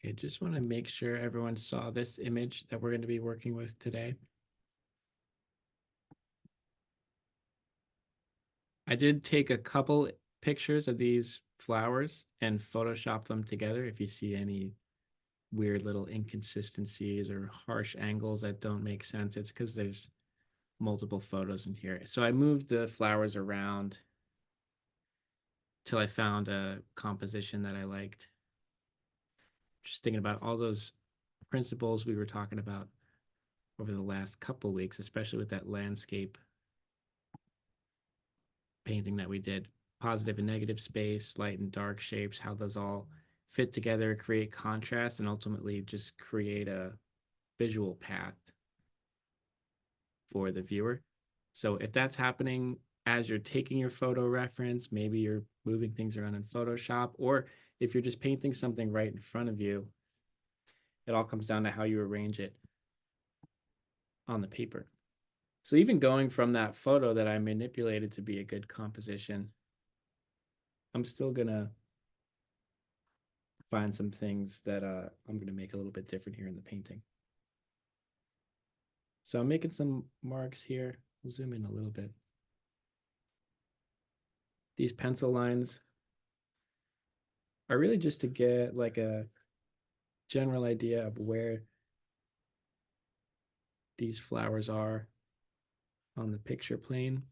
I just want to make sure everyone saw this image that we're going to be working with today. I did take a couple pictures of these flowers and Photoshop them together. If you see any weird little inconsistencies or harsh angles that don't make sense, it's because there's multiple photos in here. So I moved the flowers around till I found a composition that I liked. Just thinking about all those principles we were talking about over the last couple weeks, especially with that landscape painting that we did, positive and negative space, light and dark shapes, how those all fit together, create contrast, and ultimately just create a visual path for the viewer. So if that's happening as you're taking your photo reference, maybe you're moving things around in Photoshop, or if you're just painting something right in front of you, it all comes down to how you arrange it on the paper. So even going from that photo that I manipulated to be a good composition, I'm still gonna find some things that I'm gonna make a little bit different here in the painting. So I'm making some marks here. We'll zoom in a little bit. These pencil lines are really just to get like a general idea of where these flowers are on the picture plane.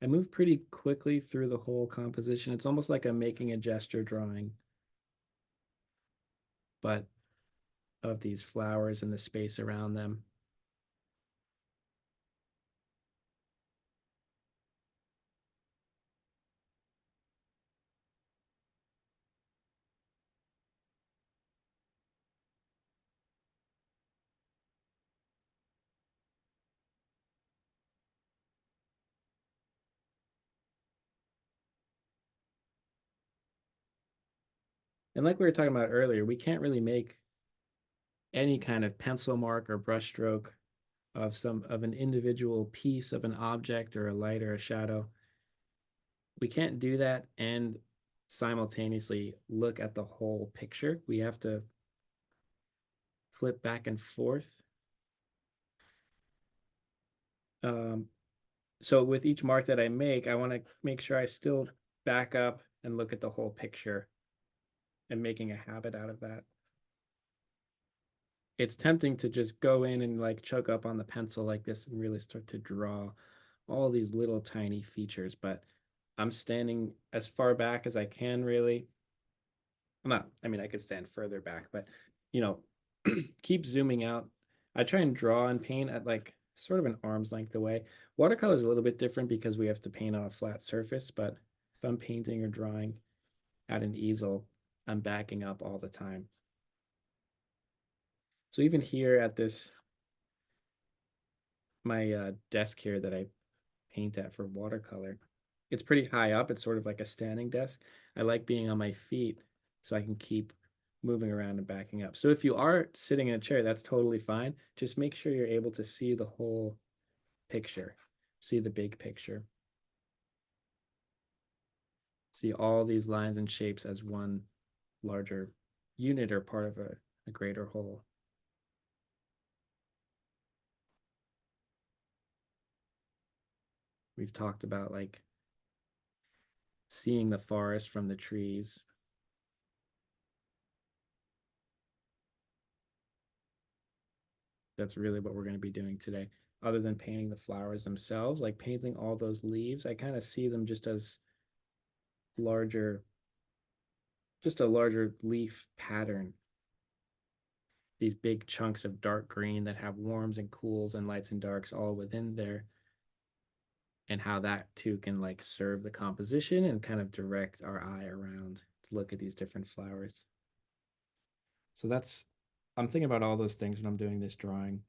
I move pretty quickly through the whole composition. It's almost like I'm making a gesture drawing, but of these flowers and the space around them. And like we were talking about earlier, we can't really make any kind of pencil mark or brush stroke of an individual piece of an object or a light or a shadow. We can't do that and simultaneously look at the whole picture. We have to flip back and forth. Um, so with each mark that I make, I want to make sure I still back up and look at the whole picture and making a habit out of that. It's tempting to just go in and like choke up on the pencil like this and really start to draw all these little tiny features, but I'm standing as far back as I can really. I'm not, I mean, I could stand further back, but you know, keep zooming out. I try and draw and paint at like sort of an arm's length away. Watercolor is a little bit different because we have to paint on a flat surface, but if I'm painting or drawing at an easel, I'm backing up all the time. So even here at this, my desk here that I paint at for watercolor, it's pretty high up. It's sort of like a standing desk. I like being on my feet so I can keep moving around and backing up. So if you are sitting in a chair, that's totally fine. Just make sure you're able to see the whole picture, see the big picture, see all these lines and shapes as one larger unit or part of a greater whole. We've talked about like seeing the forest from the trees. That's really what we're going to be doing today. Other than painting the flowers themselves, like painting all those leaves, I kind of see them just as larger, just a larger leaf pattern. These big chunks of dark green that have warms and cools and lights and darks all within there, and how that too can like serve the composition and kind of direct our eye around to look at these different flowers. So that's, I'm thinking about all those things when I'm doing this drawing,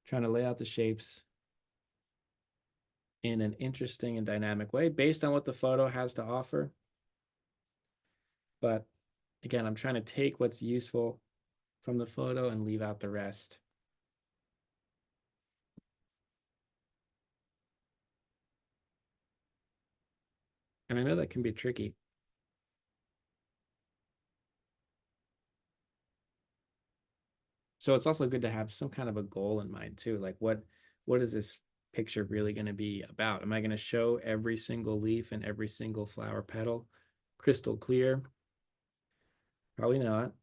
trying to lay out the shapes in an interesting and dynamic way based on what the photo has to offer. But again, I'm trying to take what's useful from the photo and leave out the rest. And I know that can be tricky. So it's also good to have some kind of a goal in mind too. Like what is this picture really going to be about? Am I going to show every single leaf and every single flower petal crystal clear? Probably not.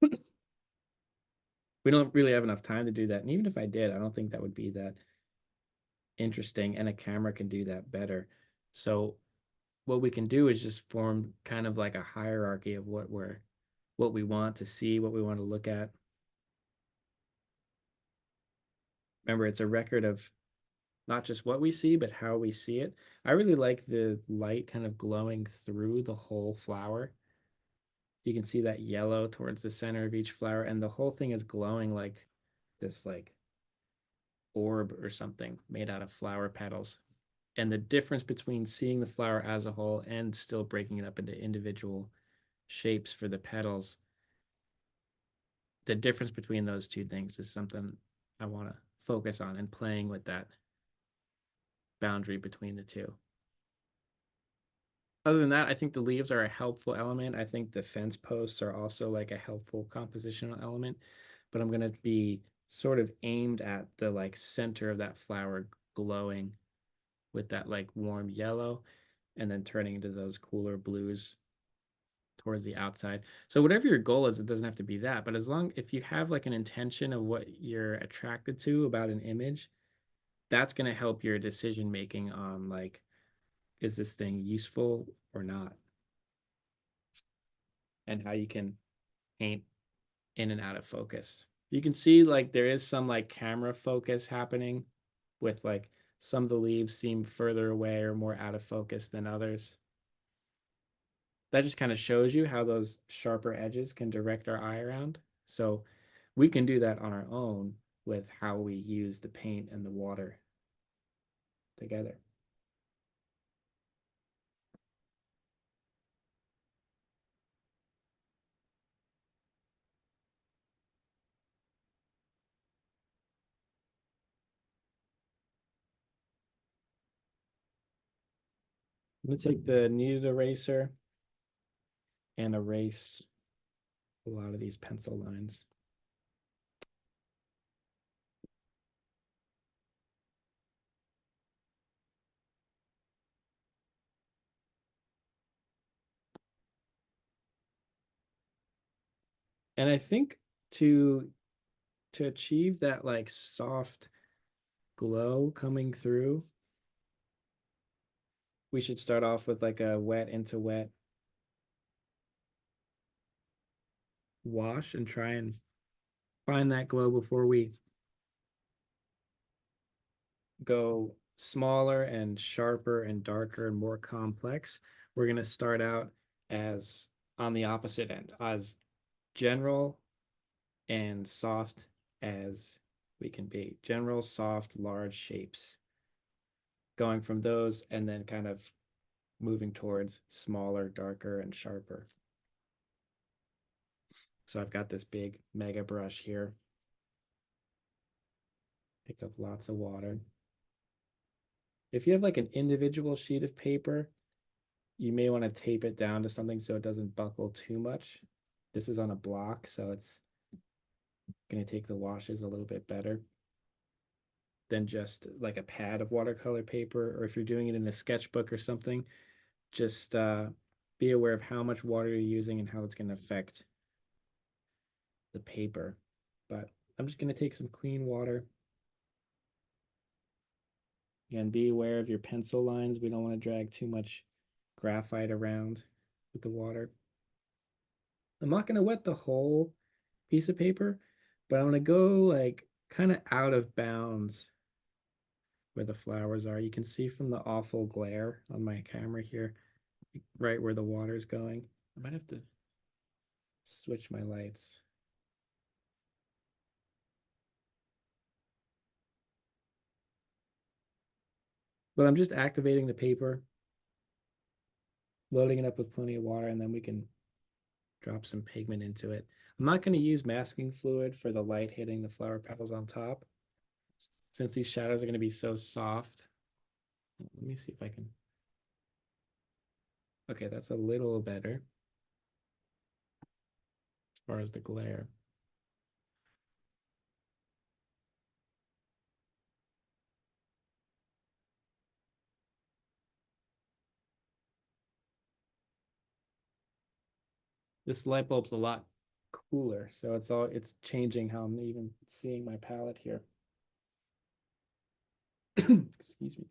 We don't really have enough time to do that. And even if I did, I don't think that would be that interesting, and a camera can do that better. So what we can do is just form kind of like a hierarchy of what we want to see, what we want to look at. Remember, it's a record of not just what we see, but how we see it. I really like the light kind of glowing through the whole flower. You can see that yellow towards the center of each flower, and the whole thing is glowing like this like orb or something made out of flower petals. And the difference between seeing the flower as a whole and still breaking it up into individual shapes for the petals, the difference between those two things is something I want to focus on, and playing with that boundary between the two. Other than that, I think the leaves are a helpful element. I think the fence posts are also like a helpful compositional element, but I'm going to be sort of aimed at the like center of that flower glowing with that like warm yellow, and then turning into those cooler blues towards the outside. So whatever your goal is, it doesn't have to be that, but as long if you have like an intention of what you're attracted to about an image, that's going to help your decision making on like, is this thing useful or not, and how you can paint in and out of focus. You can see like there is some like camera focus happening with like some of the leaves seem further away or more out of focus than others. That just kind of shows you how those sharper edges can direct our eye around. So we can do that on our own with how we use the paint and the water together. I'm gonna take the kneaded eraser and erase a lot of these pencil lines. And I think to to achieve that like soft glow coming through, we should start off with like a wet into wet wash and try and find that glow before we go smaller and sharper and darker and more complex. We're going to start out as on the opposite end, as general and soft as we can be. General, soft, large shapes. Going from those and then kind of moving towards smaller, darker, and sharper. So I've got this big mega brush here. Picked up lots of water. If you have like an individual sheet of paper, you may want to tape it down to something so it doesn't buckle too much. This is on a block, so it's going to take the washes a little bit better than just like a pad of watercolor paper. Or if you're doing it in a sketchbook or something, just be aware of how much water you're using and how it's going to affect the paper. But I'm just going to take some clean water. Again, be aware of your pencil lines. We don't want to drag too much graphite around with the water. I'm not going to wet the whole piece of paper, but I'm going to go like kind of out of bounds where the flowers are. You can see from the awful glare on my camera here, right where the water's going. I might have to switch my lights. But I'm just activating the paper, loading it up with plenty of water, and then we can drop some pigment into it. I'm not going to use masking fluid for the light hitting the flower petals on top, since these shadows are going to be so soft. Let me see if I can. Okay, that's a little better as far as the glare. This light bulb's a lot cooler, so it's changing how I'm even seeing my palette here. Excuse me.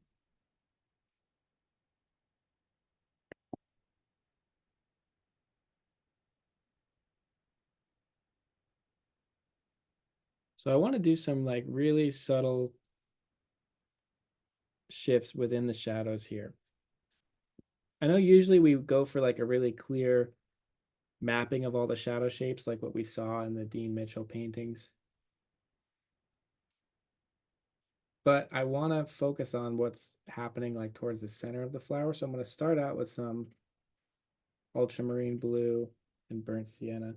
So I want to do some like really subtle shifts within the shadows here. I know usually we go for like a really clear mapping of all the shadow shapes, like what we saw in the Dean Mitchell paintings. But I want to focus on what's happening like towards the center of the flower. So I'm going to start out with some ultramarine blue and burnt sienna.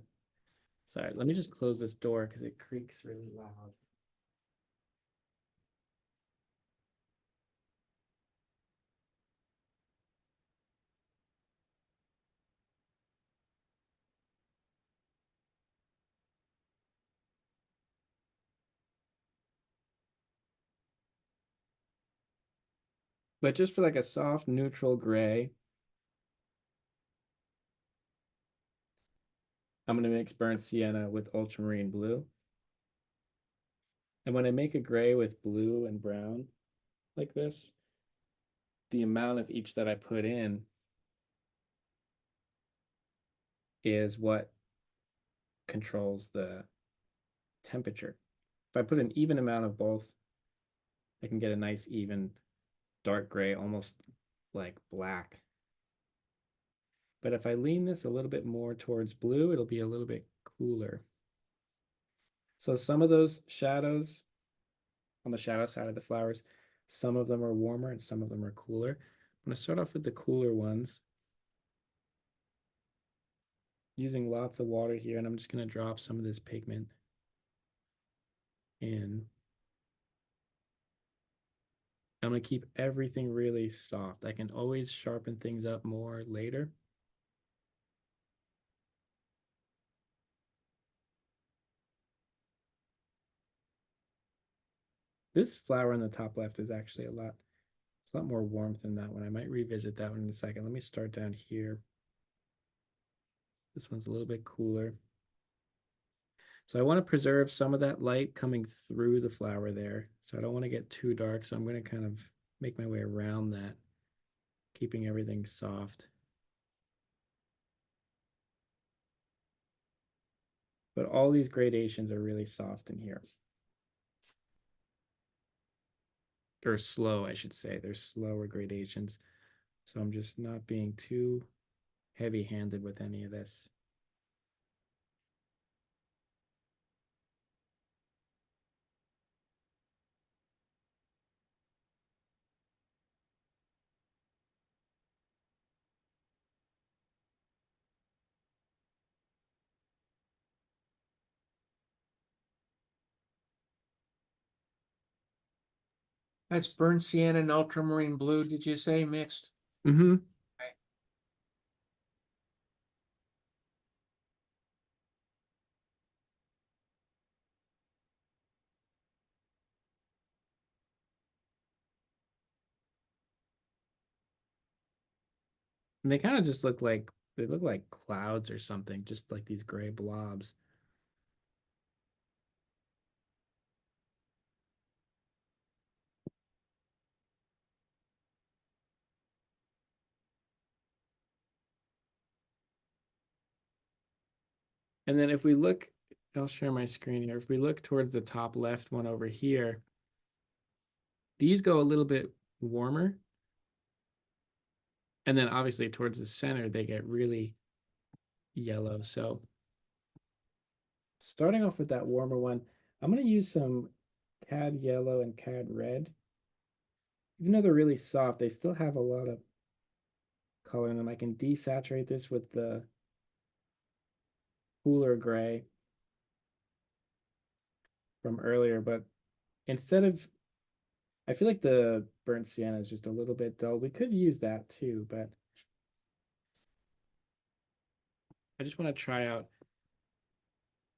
Sorry, let me just close this door because it creaks really loud. But just for like a soft neutral gray, I'm going to mix burnt sienna with ultramarine blue. And when I make a gray with blue and brown like this, the amount of each that I put in is what controls the temperature. If I put an even amount of both, I can get a nice even dark gray, almost like black. But if I lean this a little bit more towards blue, it'll be a little bit cooler. So some of those shadows on the shadow side of the flowers, some of them are warmer and some of them are cooler. I'm going to start off with the cooler ones, using lots of water here, and I'm just going to drop some of this pigment in. I'm going to keep everything really soft. I can always sharpen things up more later. This flower on the top left is actually it's a lot more warmth than that one. I might revisit that one in a second. Let me start down here. This one's a little bit cooler. So I want to preserve some of that light coming through the flower there. So I don't want to get too dark. So I'm going to kind of make my way around that, keeping everything soft. But all these gradations are really soft in here. Or slow, I should say. There's slower gradations. So I'm just not being too heavy-handed with any of this. That's burnt sienna and ultramarine blue, did you say mixed? Mm-hmm. Okay. And they kind of just they look like clouds or something, just like these gray blobs. And then if we look, I'll share my screen here. If we look towards the top left one over here, these go a little bit warmer. And then obviously towards the center, they get really yellow. So starting off with that warmer one, I'm going to use some cad yellow and cad red. Even though they're really soft, they still have a lot of color in them. I can desaturate this with the cooler gray from earlier, but instead of, I feel like the burnt sienna is just a little bit dull. We could use that too, but I just want to try out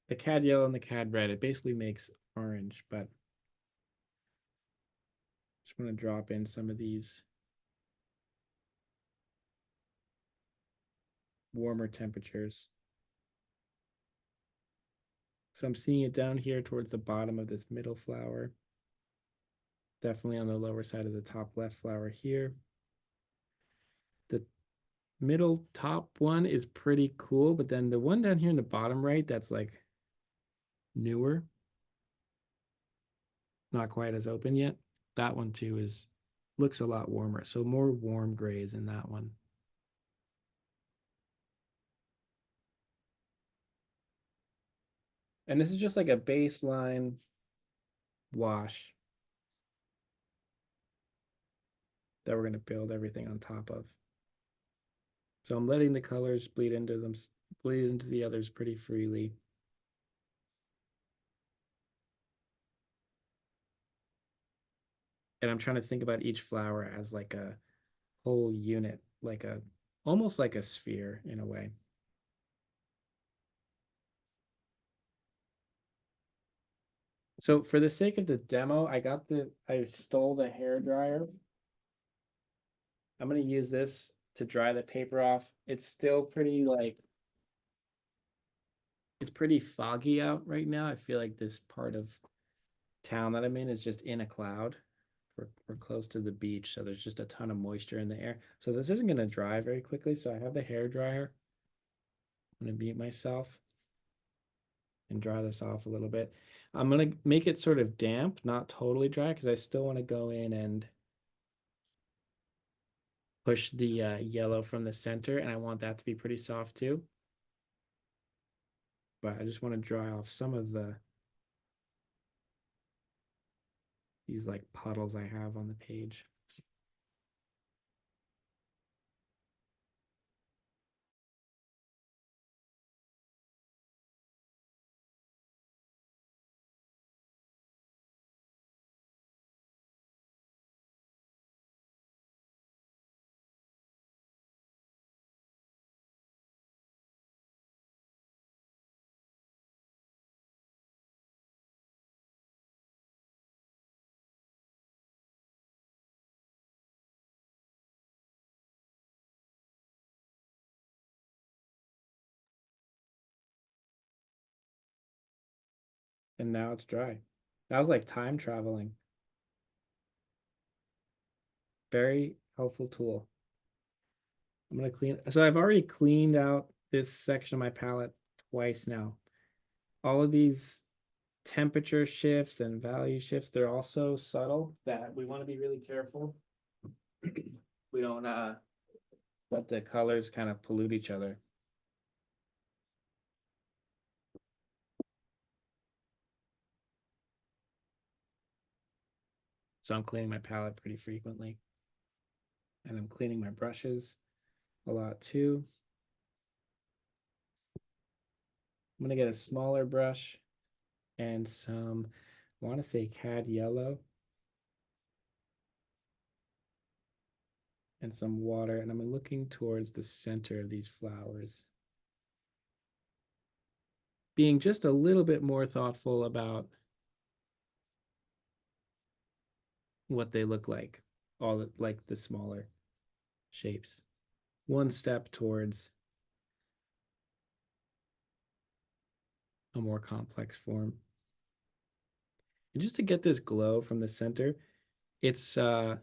the cad yellow and the cad red. It basically makes orange, but just want to drop in some of these warmer temperatures. So I'm seeing it down here towards the bottom of this middle flower. Definitely on the lower side of the top left flower here. The middle top one is pretty cool, but then the one down here in the bottom right, that's like newer. Not quite as open yet. That one too looks a lot warmer. So more warm grays in that one. And this is just like a baseline wash that we're going to build everything on top of. So I'm letting the colors bleed into the others pretty freely. And I'm trying to think about each flower as like a whole unit, like almost like a sphere in a way. So for the sake of the demo, I stole the hair dryer. I'm going to use this to dry the paper off. It's still pretty it's pretty foggy out right now. I feel like this part of town that I'm in is just in a cloud. We're close to the beach, so there's just a ton of moisture in the air. So this isn't going to dry very quickly. So I have the hair dryer. I'm going to mute myself and dry this off a little bit. I'm going to make it sort of damp, not totally dry, because I still want to go in and push the yellow from the center, and I want that to be pretty soft too. But I just want to dry off some of these like puddles I have on the page. And now it's dry. That was like time traveling. Very helpful tool. I'm gonna clean. So I've already cleaned out this section of my palette twice now. All of these temperature shifts and value shifts, they're all so subtle that we want to be really careful. We don't let the colors kind of pollute each other. So I'm cleaning my palette pretty frequently. And I'm cleaning my brushes a lot too. I'm gonna get a smaller brush and some, I want to say cad yellow and some water, and I'm looking towards the center of these flowers. Being just a little bit more thoughtful about what they look like, like the smaller shapes. One step towards a more complex form. And just to get this glow from the center, it's a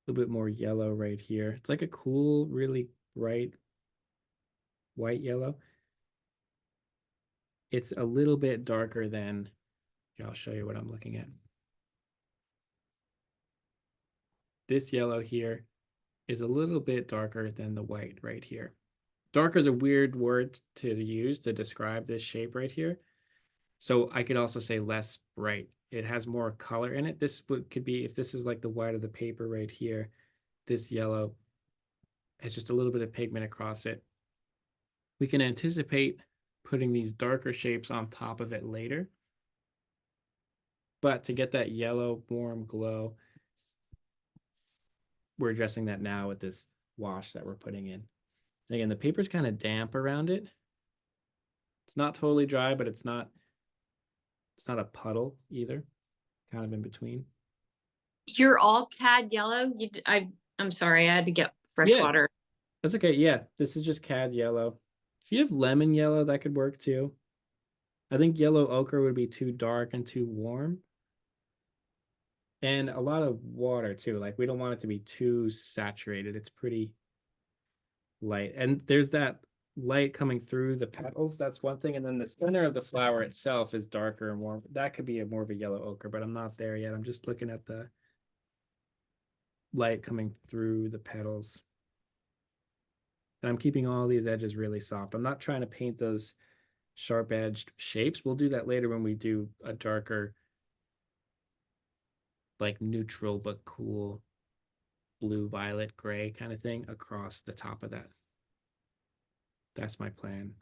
little bit more yellow right here. It's like a cool, really bright white yellow. It's a little bit darker than, here, I'll show you what I'm looking at. This yellow here is a little bit darker than the white right here. Darker is a weird word to use to describe this shape right here. So I could also say less bright. It has more color in it. This could be, if this is like the white of the paper right here, this yellow has just a little bit of pigment across it. We can anticipate putting these darker shapes on top of it later. But to get that yellow, warm glow, we're addressing that now with this wash that we're putting in. Again, the paper's kind of damp around it. It's not totally dry, but it's not a puddle either. Kind of in between. You're all cad yellow. I'm sorry, I had to get fresh Yeah. water. That's okay. Yeah, this is just cad yellow. If you have lemon yellow, that could work too. I think yellow ochre would be too dark and too warm. And a lot of water too. Like we don't want it to be too saturated. It's pretty light. And there's that light coming through the petals. That's one thing. And then the center of the flower itself is darker and warm. That could be a more of a yellow ochre, but I'm not there yet. I'm just looking at the light coming through the petals. And I'm keeping all these edges really soft. I'm not trying to paint those sharp edged shapes. We'll do that later when we do a darker, like neutral but cool blue, violet, gray kind of thing across the top of that. That's my plan.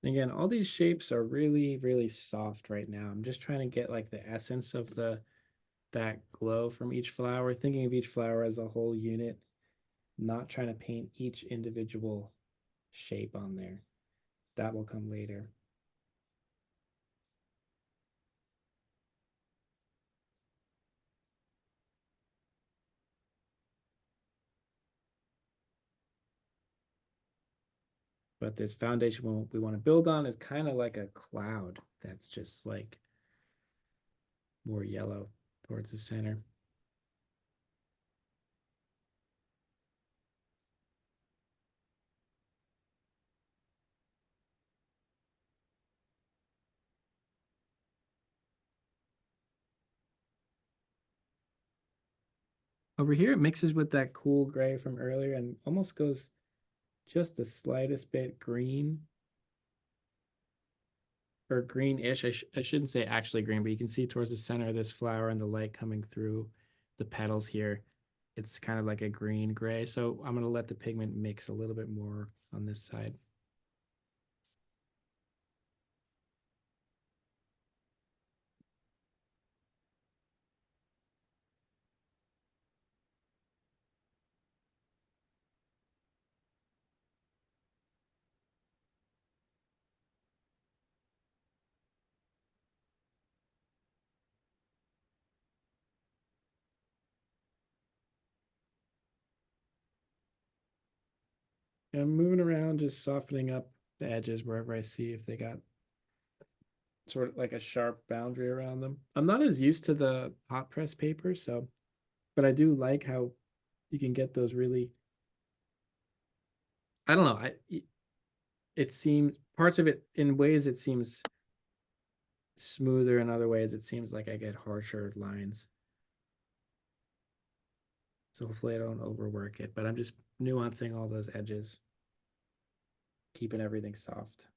Again, all these shapes are really, really soft right now. I'm just trying to get like the essence of that glow from each flower, thinking of each flower as a whole unit, not trying to paint each individual shape on there. That will come later. But this foundation we want to build on is kind of like a cloud that's just like more yellow towards the center. Over here, it mixes with that cool gray from earlier and almost goes just the slightest bit green or greenish. I shouldn't say actually green, but you can see towards the center of this flower and the light coming through the petals here. It's kind of like a green gray. So I'm going to let the pigment mix a little bit more on this side. And I'm moving around, just softening up the edges wherever I see if they got sort of like a sharp boundary around them. I'm not as used to the hot press paper, so, but I do like how you can get those really, I don't know, it seems parts of it in ways it seems smoother, in other ways it seems like I get harsher lines. So hopefully I don't overwork it, but I'm just nuancing all those edges, keeping everything soft.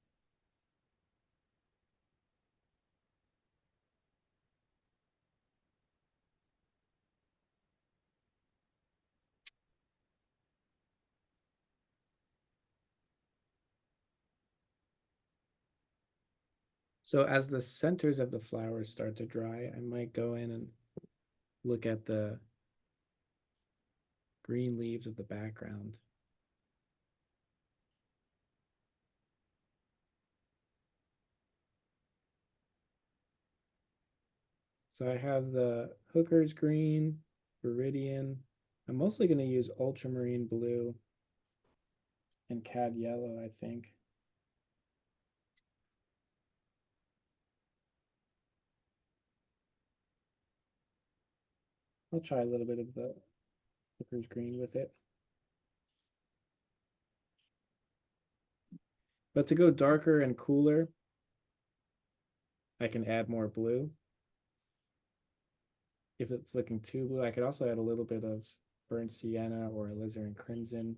So as the centers of the flowers start to dry, I might go in and look at the green leaves of the background. So I have the Hooker's green, Viridian. I'm mostly going to use ultramarine blue and cad yellow, I think. I'll try a little bit of the Hooker's green with it. But to go darker and cooler, I can add more blue. if it's looking too blue, I could also add a little bit of burnt sienna or alizarin crimson.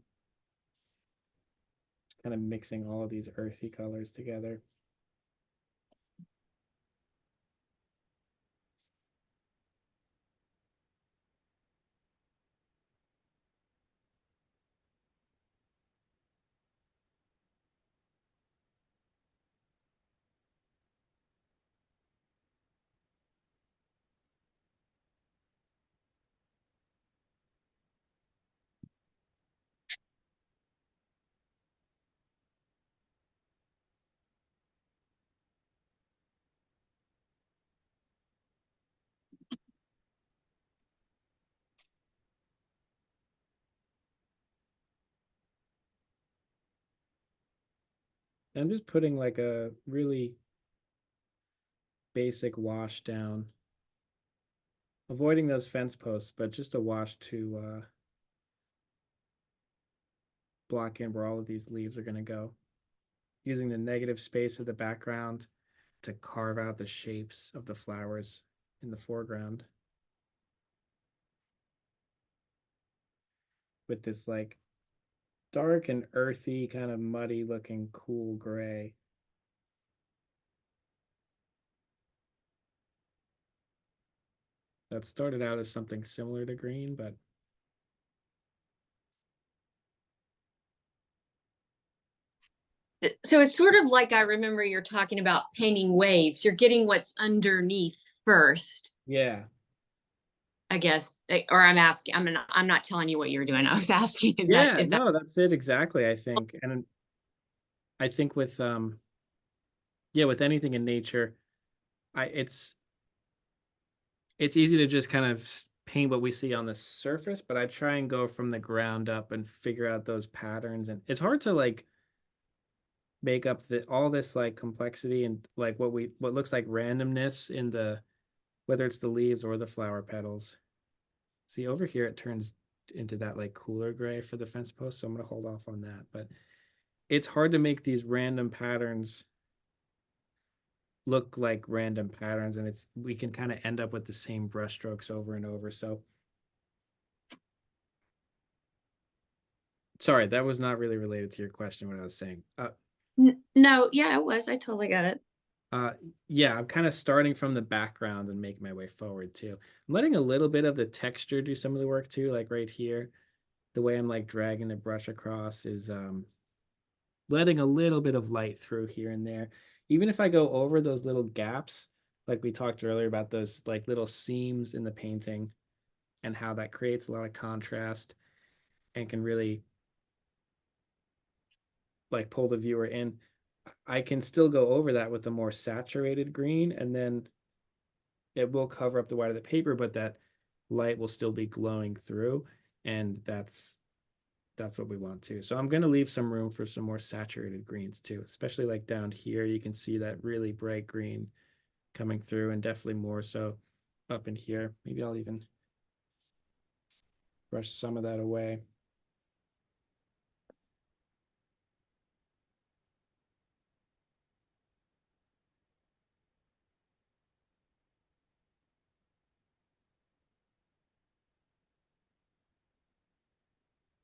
Kind of mixing all of these earthy colors together. I'm just putting like a really basic wash down, avoiding those fence posts, but just a wash to block in where all of these leaves are going to go. Using the negative space of the background to carve out the shapes of the flowers in the foreground. With this like dark and earthy, kind of muddy looking cool gray. That started out as something similar to green, but So it's sort of like I remember you're talking about painting waves. You're getting what's underneath first, yeah. I guess. Or I'm not telling you what you're doing. I was asking, Yeah, is that no, that's it exactly, I think. And I think with yeah, with anything in nature, it's easy to just kind of paint what we see on the surface, but I try and go from the ground up and figure out those patterns. And it's hard to like make up all this like complexity and like what looks like randomness in the whether it's the leaves or the flower petals. See over here it turns into that like cooler gray for the fence post, so I'm gonna hold off on that. But it's hard to make these random patterns look like random patterns, and we can kind of end up with the same brush strokes over and over. So sorry, that was not really related to your question, what I was saying. No, yeah, it was. I totally got it. Uh, yeah, I'm kind of starting from the background and making my way forward too. I'm letting a little bit of the texture do some of the work too, like right here. The way I'm like dragging the brush across is letting a little bit of light through here and there. Even if I go over those little gaps, like we talked earlier about those like little seams in the painting and how that creates a lot of contrast and can really like pull the viewer in. I can still go over that with a more saturated green, and then it will cover up the white of the paper, but that light will still be glowing through, and that's what we want to. So I'm going to leave some room for some more saturated greens too, especially like down here. You can see that really bright green coming through, and definitely more so up in here. Maybe I'll even brush some of that away.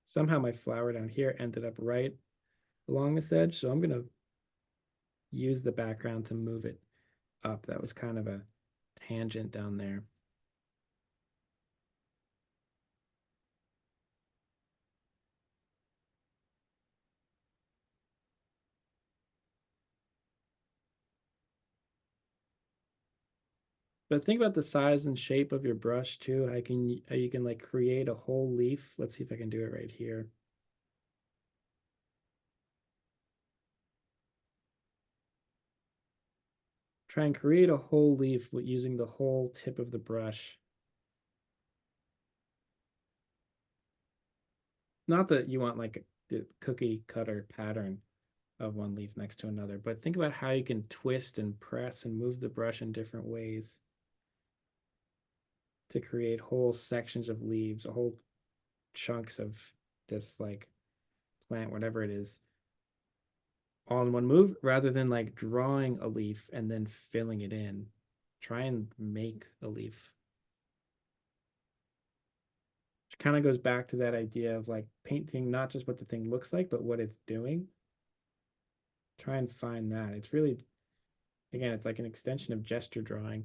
Somehow my flower down here ended up right along this edge, so I'm going to use the background to move it up. That was kind of a tangent down there. But think about the size and shape of your brush too. How you can like create a whole leaf. Let's see if I can do it right here. Try and create a whole leaf with using the whole tip of the brush. Not that you want like the cookie cutter pattern of one leaf next to another, but think about how you can twist and press and move the brush in different ways to create whole sections of leaves, whole chunks of this like plant, whatever it is, all in one move, rather than like drawing a leaf and then filling it in. Try and make a leaf. Which kind of goes back to that idea of like painting not just what the thing looks like, but what it's doing. Try and find that. It's really, again, it's like an extension of gesture drawing.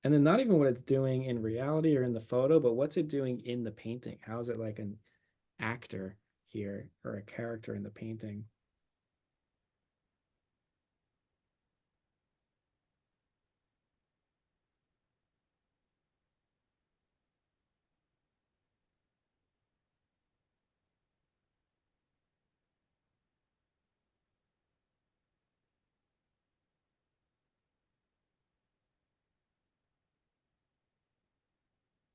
And then not even what it's doing in reality or in the photo, but what's it doing in the painting? How is it like an actor here or a character in the painting?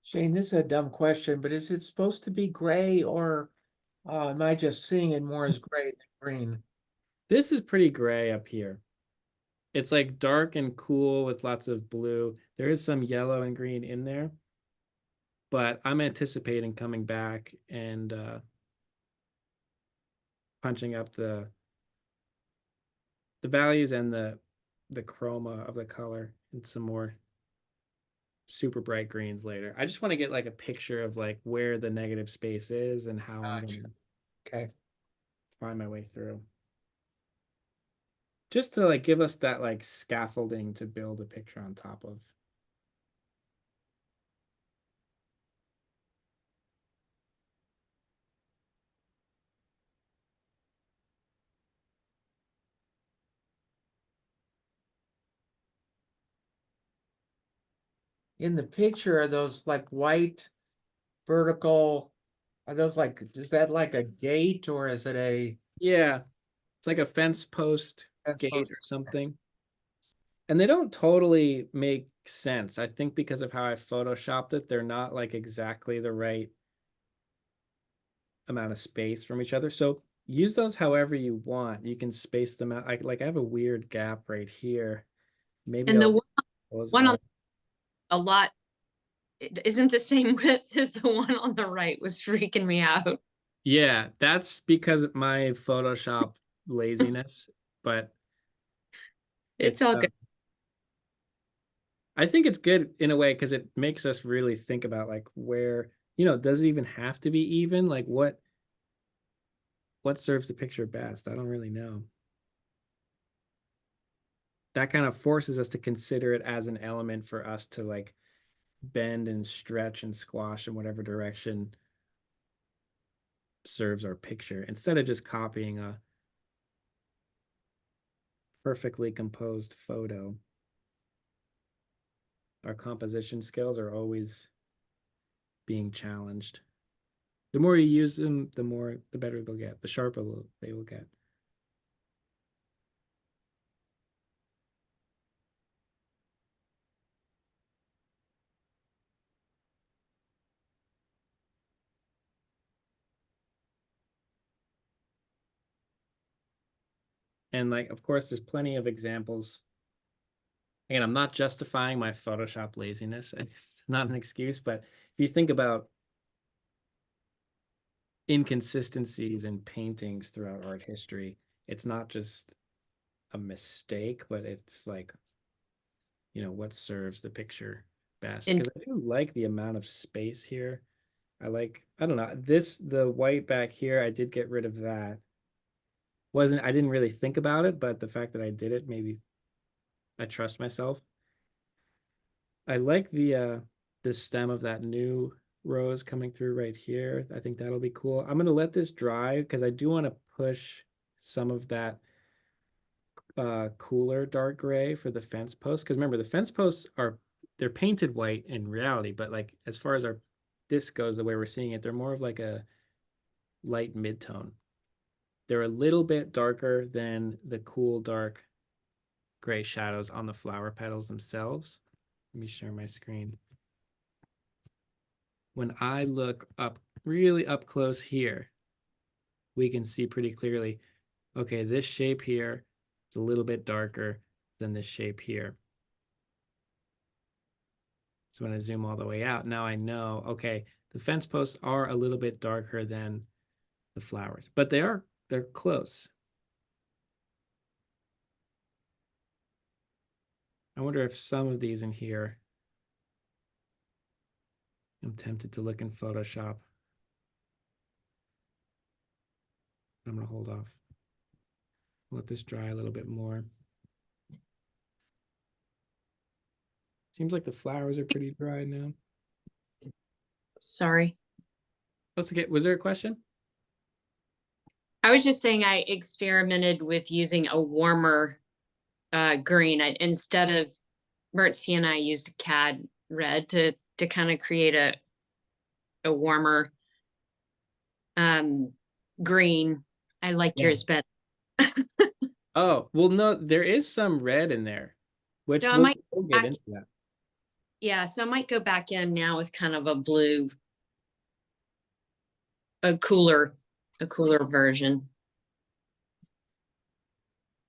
Shane, this is a dumb question, but is it supposed to be gray or am I just seeing it more as gray than green? This is pretty gray up here. It's like dark and cool with lots of blue. There is some yellow and green in there, but I'm anticipating coming back and punching up the values and the chroma of the color and some more super bright greens later. I just want to get like a picture of like where the negative space is and how I'm Gotcha. going to Okay. find my way through. Just to like give us that like scaffolding to build a picture on top of. In the picture, are those like white vertical? Are those like, is that like a gate or is it a Yeah, it's like a fence post fence gate post? or something. And they don't totally make sense. I think because of how I photoshopped it, they're not like exactly the right amount of space from each other. So use those however you want. You can space them out. I have a weird gap right here. Maybe And the I'll close it one on off. a lot it isn't the same width as the one on the right was freaking me out. Yeah, that's because of my Photoshop laziness, but It's it's all good. I think it's good in a way because it makes us really think about like where, does it even have to be even? Like what serves the picture best? I don't really know. That kind of forces us to consider it as an element for us to like bend and stretch and squash in whatever direction serves our picture instead of just copying a perfectly composed photo. Our composition skills are always being challenged. The more you use them, the better they'll get, the sharper they will get. And like, of course, there's plenty of examples. Again, I'm not justifying my Photoshop laziness. It's not an excuse, but if you think about inconsistencies in paintings throughout art history, it's not just a mistake, but it's like, what serves the picture best. And Because I do like the amount of space here. I don't know, the white back here, I did get rid of that. I didn't really think about it, but the fact that I did it, maybe I trust myself. I like the stem of that new rose coming through right here. I think that'll be cool. I'm gonna let this dry because I do want to push some of that cooler dark gray for the fence posts. Because remember, the fence posts they're painted white in reality, but like as far as this goes, the way we're seeing it, they're more of like a light mid-tone. They're a little bit darker than the cool dark gray shadows on the flower petals themselves. Let me share my screen. When I look up really up close here, we can see pretty clearly, okay, this shape here is a little bit darker than this shape here. So when I zoom all the way out, now I know, okay, the fence posts are a little bit darker than the flowers, but they're close. I wonder if some of these in here. I'm tempted to look in Photoshop. I'm gonna hold off. Let this dry a little bit more. Seems like the flowers are pretty dry now. Sorry. Let's get, was there a question? I was just saying I experimented with using a warmer green. Instead of burnt sienna, I used a cad red to kind of create a warmer green. I liked Yeah. yours better. Oh, well, no, there is some red in there, which So I we'll, might we'll get back, into that. yeah, so I might go back in now with kind of a blue, a cooler version.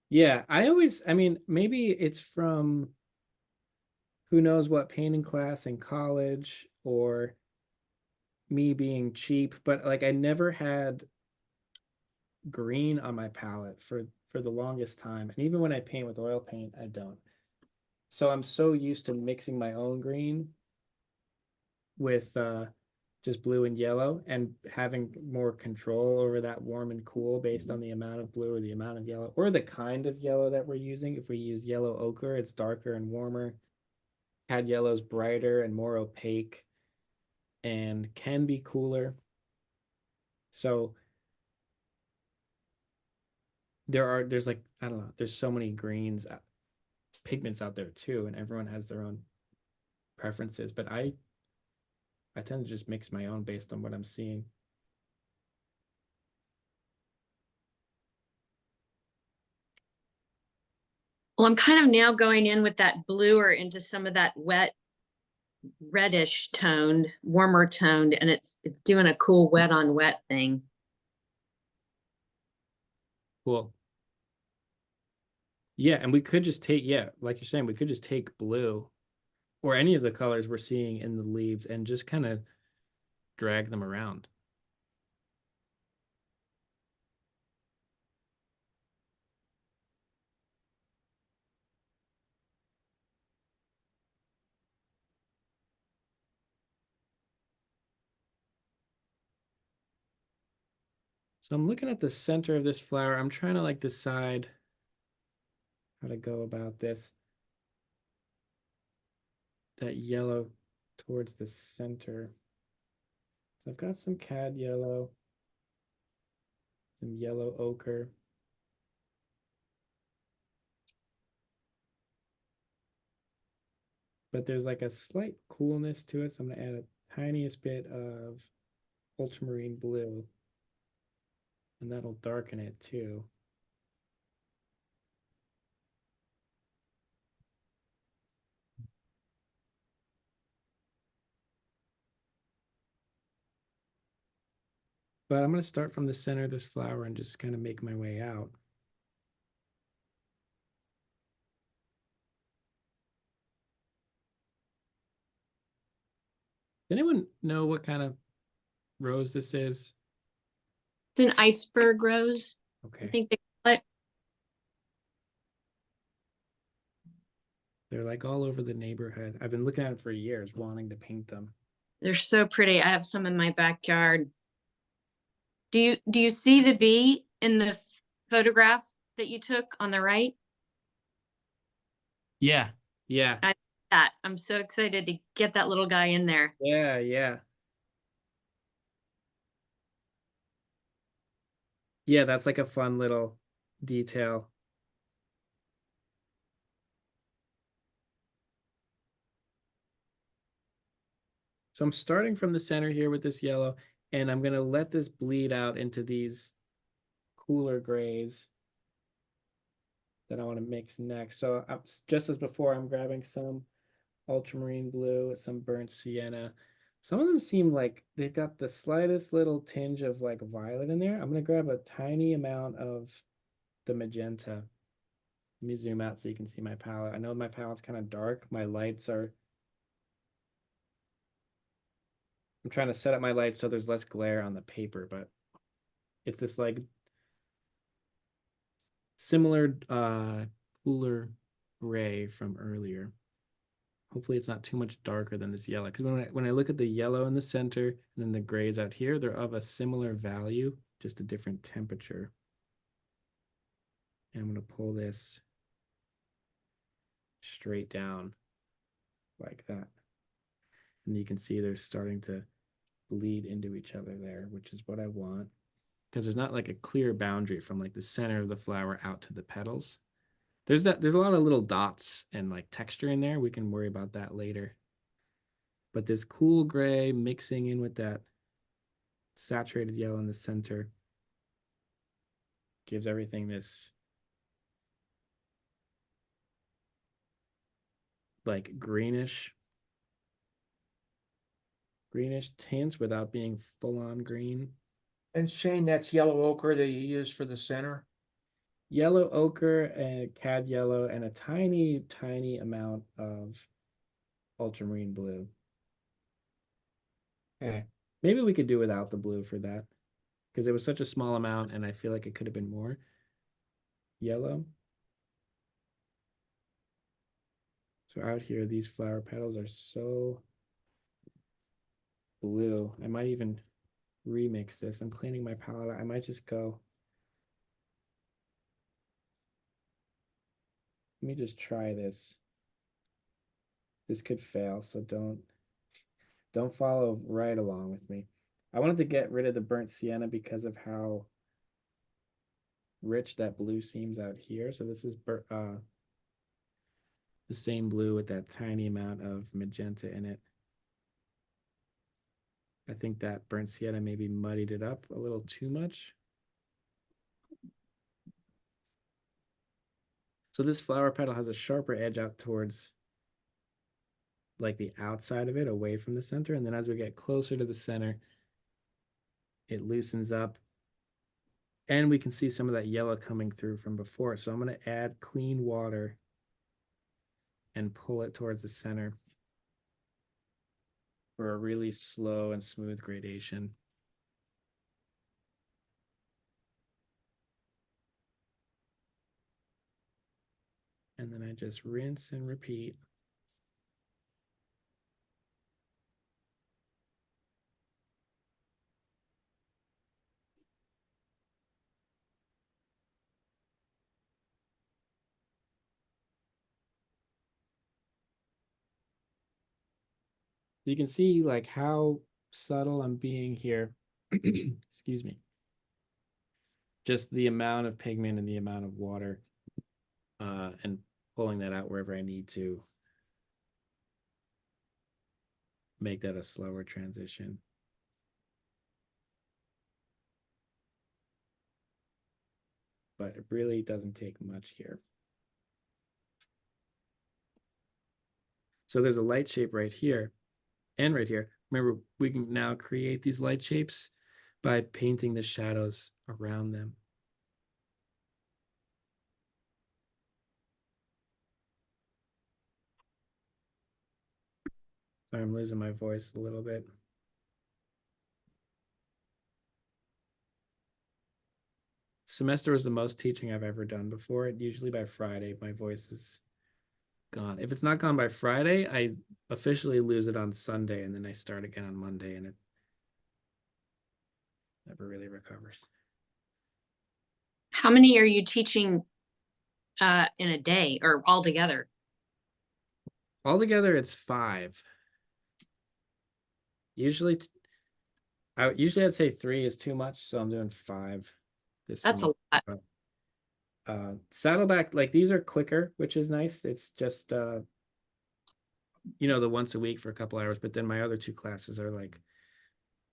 Yeah, I mean, maybe it's from who knows what painting class in college or me being cheap, but like I never had green on my palette for the longest time. And even when I paint with oil paint, I don't. So I'm so used to mixing my own green with just blue and yellow and having more control over that warm and cool based on the amount of blue or the amount of yellow or the kind of yellow that we're using. If we use yellow ochre, it's darker and warmer. Cad yellow's brighter and more opaque and can be cooler. So there's like, I don't know, there's so many greens, pigments out there too, and everyone has their own preferences, but I tend to just mix my own based on what I'm seeing. Well, I'm kind of now going in with that bluer into some of that wet reddish toned, warmer toned, and it's doing a cool wet on wet thing. Cool. Yeah, and we could just take, yeah, like you're saying, we could just take blue or any of the colors we're seeing in the leaves and just kind of drag them around. So I'm looking at the center of this flower. I'm trying to like decide how to go about this. That yellow towards the center. So I've got some cad yellow, some yellow ochre. But there's like a slight coolness to it. So I'm gonna add a tiniest bit of ultramarine blue. And that'll darken it too. But I'm going to start from the center of this flower and just kind of make my way out. Does anyone know what kind of rose this is? It's an iceberg rose. I Okay. think they call it. They're like all over the neighborhood. I've been looking at it for years, wanting to paint them. They're so pretty. I have some in my backyard. Do you see the bee in the photograph that you took on the right? Yeah. Yeah. That I'm so excited to get that little guy in there. Yeah. Yeah. Yeah. That's like a fun little detail. So I'm starting from the center here with this yellow, and I'm going to let this bleed out into these cooler grays that I want to mix next. So I'm, just as before, I'm grabbing some ultramarine blue, some burnt sienna. Some of them seem like they've got the slightest little tinge of like violet in there. I'm going to grab a tiny amount of the magenta. Let me zoom out so you can see my palette. I know my palette's kind of dark. My lights are, I'm trying to set up my lights so there's less glare on the paper, but it's this like similar cooler gray from earlier. Hopefully it's not too much darker than this yellow. Because when I look at the yellow in the center and then the grays out here, they're of a similar value, just a different temperature. And I'm going to pull this straight down like that. And you can see they're starting to bleed into each other there, which is what I want. Because there's not like a clear boundary from like the center of the flower out to the petals. There's a lot of little dots and like texture in there. We can worry about that later. But this cool gray mixing in with that saturated yellow in the center gives everything this like greenish tints without being full on green. And Shane, that's yellow ochre that you use for the center? Yellow ochre and cad yellow and a tiny, tiny amount of ultramarine blue. Okay. Maybe we could do without the blue for that because it was such a small amount and I feel like it could have been more yellow. So out here, these flower petals are so blue. I might even remix this. I'm cleaning my palette. I might just go. Let me just try this. This could fail, so don't follow right along with me. I wanted to get rid of the burnt sienna because of how rich that blue seems out here. So this is the same blue with that tiny amount of magenta in it. I think that burnt sienna maybe muddied it up a little too much. So this flower petal has a sharper edge out towards like the outside of it, away from the center. And then as we get closer to the center, it loosens up. And we can see some of that yellow coming through from before. So I'm going to add clean water and pull it towards the center for a really slow and smooth gradation. And then I just rinse and repeat. You can see like how subtle I'm being here. Excuse me. Just the amount of pigment and the amount of water and pulling that out wherever I need to make that a slower transition. But it really doesn't take much here. So there's a light shape right here and right here. Remember, we can now create these light shapes by painting the shadows around them. Sorry, I'm losing my voice a little bit. Semester was the most teaching I've ever done before. Usually by Friday, my voice is gone. If it's not gone by Friday, I officially lose it on Sunday and then I start again on Monday and it never really recovers. How many are you teaching in a day or altogether? Altogether, it's 5. Usually, I'd say 3 is too much, so I'm doing 5 this That's a semester. lot. Saddleback, like these are quicker, which is nice. It's just you know, the once a week for a couple hours, but then my other 2 classes are like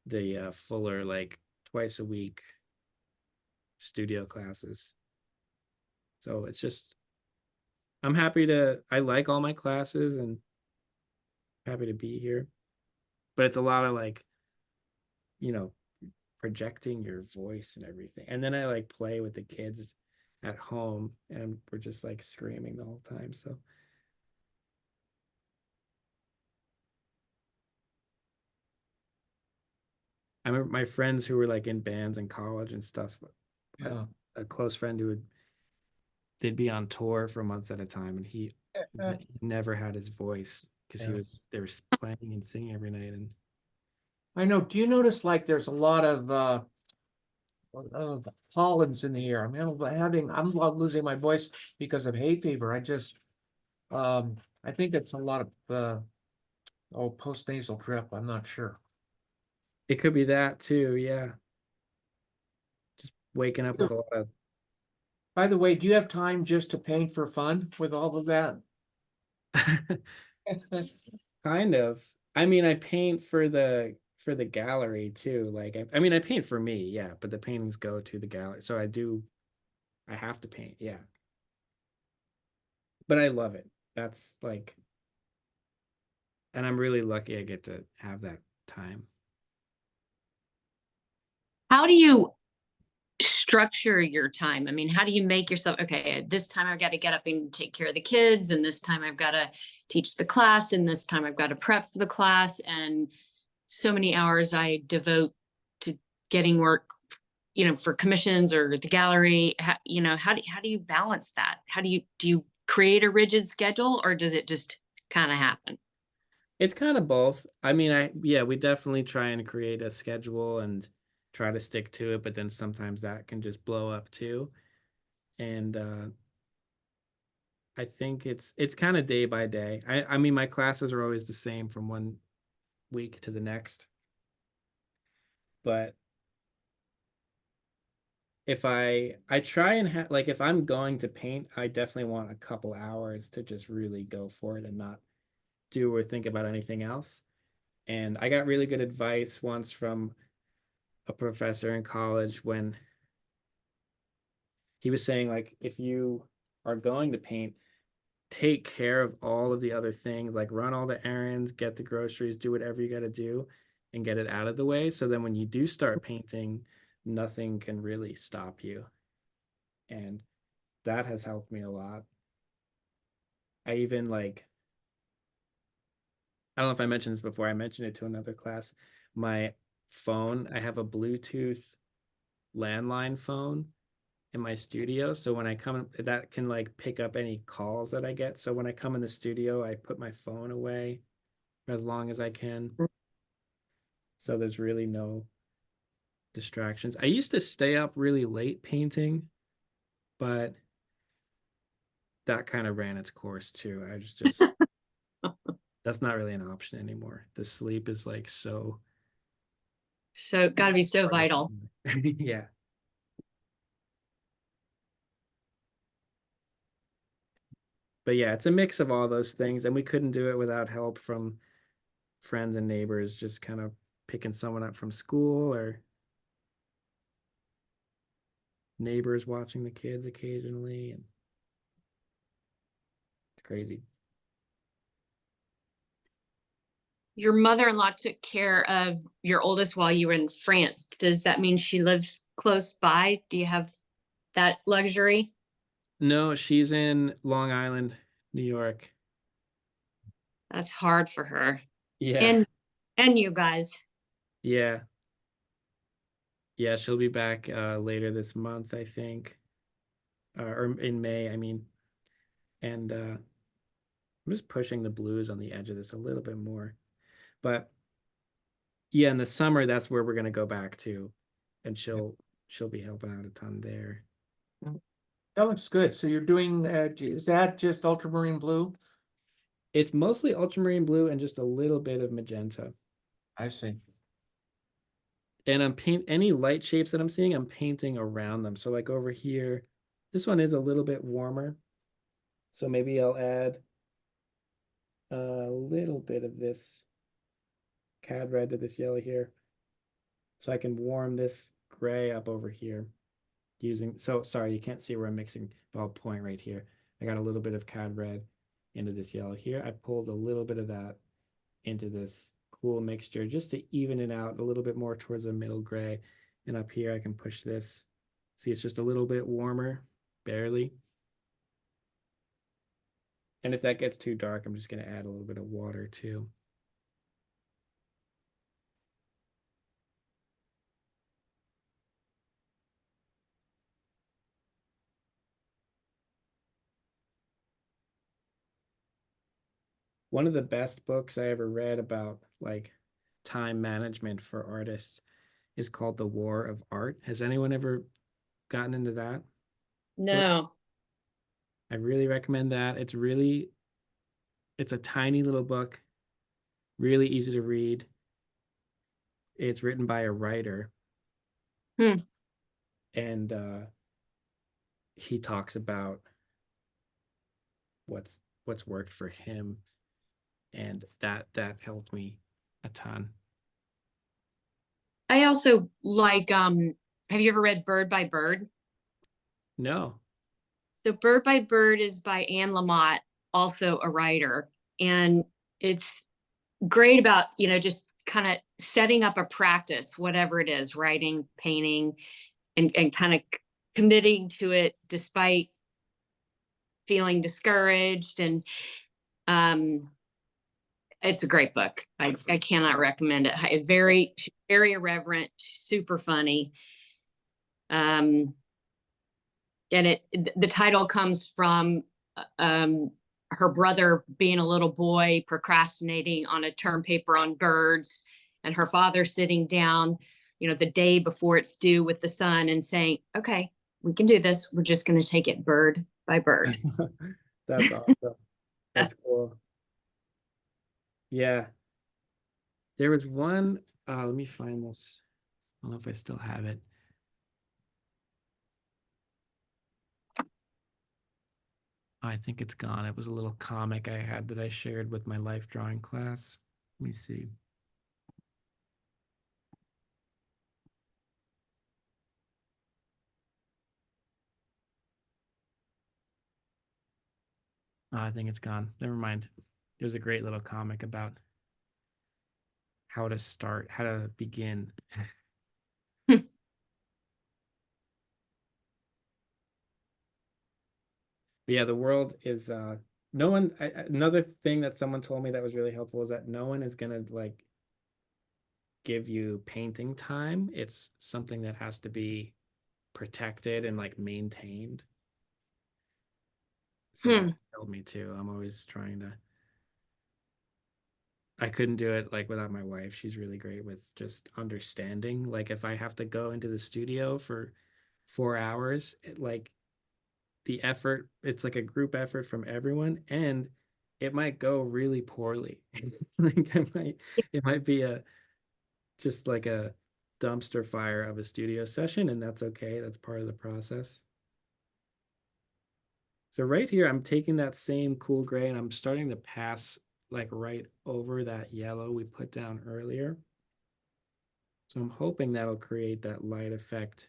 the fuller, like twice a week studio classes. So it's just I'm happy I like all my classes and happy to be here. But it's a lot of like, you know, projecting your voice and everything. And then I like play with the kids at home and we're just like screaming the whole time. So I remember my friends who were like in bands in college and stuff. Yeah. A close friend who would they'd be on tour for months at a time, and he Uh, never had his voice because Yeah. they were playing and singing every night. And I know. Do you notice like there's a lot of pollens in the air? I mean, I'm losing my voice because of hay fever. I think it's a lot of postnasal drip. I'm not sure. it could be that too. Yeah, just waking up with a lot of By the way, do you have time just to paint for fun with all of that? kind of. I mean, I paint for the gallery too. Like, I mean, I paint for me, yeah, but the paintings go to the gallery, so I have to paint, yeah. But I love it. That's like, and I'm really lucky I get to have that time. How do you structure your time? I mean, how do you make yourself, okay, at this time I've got to get up and take care of the kids, and this time I've got to teach the class, and this time I've got to prep for the class, and so many hours I devote to getting work, for commissions or the gallery. How do you balance that? Do you create a rigid schedule, or does it just kind of happen? It's kind of both. I mean, yeah, we definitely try and create a schedule and try to stick to it, but then sometimes that can just blow up too. And I think it's kind of day by day. I mean, my classes are always the same from one week to the next. But if I try and have, like, if I'm going to paint, I definitely want a couple hours to just really go for it and not do or think about anything else. And I got really good advice once from a professor in college when he was saying, like, if you are going to paint, take care of all of the other things, like run all the errands, get the groceries, do whatever you got to do and get it out of the way, so then when you do start painting, nothing can really stop you. And that has helped me a lot. I even, like, I don't know if I mentioned this before, I mentioned it to another class. My phone, I have a Bluetooth landline phone in my studio. So when I come, that can like pick up any calls that I get. So when I come in the studio, I put my phone away for as long as I can. So there's really no distractions. I used to stay up really late painting, but that kind of ran its course too. I was just that's not really an option anymore. The sleep is like so So got to be so vital. yeah. But yeah, it's a mix of all those things, and we couldn't do it without help from friends and neighbors, just kind of picking someone up from school or neighbors watching the kids occasionally, and it's crazy. Your mother-in-law took care of your oldest while you were in France. Does that mean she lives close by? Do you have that luxury? No, she's in Long Island, New York. That's hard for her. Yeah, And you guys. yeah, yeah. She'll be back later this month, I think, or in May, I mean. And I'm just pushing the blues on the edge of this a little bit more. But yeah, in the summer, that's where we're gonna go back to, and she'll be helping out a ton there. That looks good. So you're doing, is that just ultramarine blue? It's mostly ultramarine blue and just a little bit of magenta. I see. And I'm paint any light shapes that I'm seeing, I'm painting around them. So like over here, this one is a little bit warmer. So maybe I'll add a little bit of this cad red to this yellow here. So I can warm this gray up over here using, so sorry, you can't see where I'm mixing, but I'll point right here. I got a little bit of cad red into this yellow here. I pulled a little bit of that into this cool mixture just to even it out a little bit more towards a middle gray. And up here, I can push this. See, it's just a little bit warmer, barely. And if that gets too dark, I'm just going to add a little bit of water too. one of the best books I ever read about like time management for artists is called The War of Art. Has anyone ever gotten into that? No. I really recommend that. It's a tiny little book, really easy to read. It's written by a writer. Hmm. And he talks about what's worked for him, and that helped me a ton. I also like, have you ever read Bird by Bird? No. So Bird by Bird is by Anne Lamott, also a writer. And it's great about, just kind of setting up a practice, whatever it is, writing, painting, and kind of committing to it despite feeling discouraged. And it's a great book. I cannot recommend it. Very irreverent, super funny. Um, and the title comes from her brother being a little boy procrastinating on a term paper on birds, and her father sitting down, the day before it's due with the son and saying, okay, we can do this, we're just going to take it bird by bird. That's awesome. That's cool. Yeah. There was one, let me find this. I don't know if I still have it. I think it's gone. It was a little comic I had that I shared with my life drawing class. Let me see. Oh, I think it's gone. Never mind. There's a great little comic about how to start, how to begin. But yeah, the world is no one another thing that someone told me that was really helpful is that no one is gonna like give you painting time. It's something that has to be protected and like maintained. So that helped me too. I'm always trying to. I couldn't do it like without my wife. She's really great with just understanding. Like if I have to go into the studio for 4 hours, like the effort, it's like a group effort from everyone, and it might go really poorly. Like it might be a just like a dumpster fire of a studio session, and that's okay. That's part of the process. So right here, I'm taking that same cool gray and I'm starting to pass like right over that yellow we put down earlier. So I'm hoping that'll create that light effect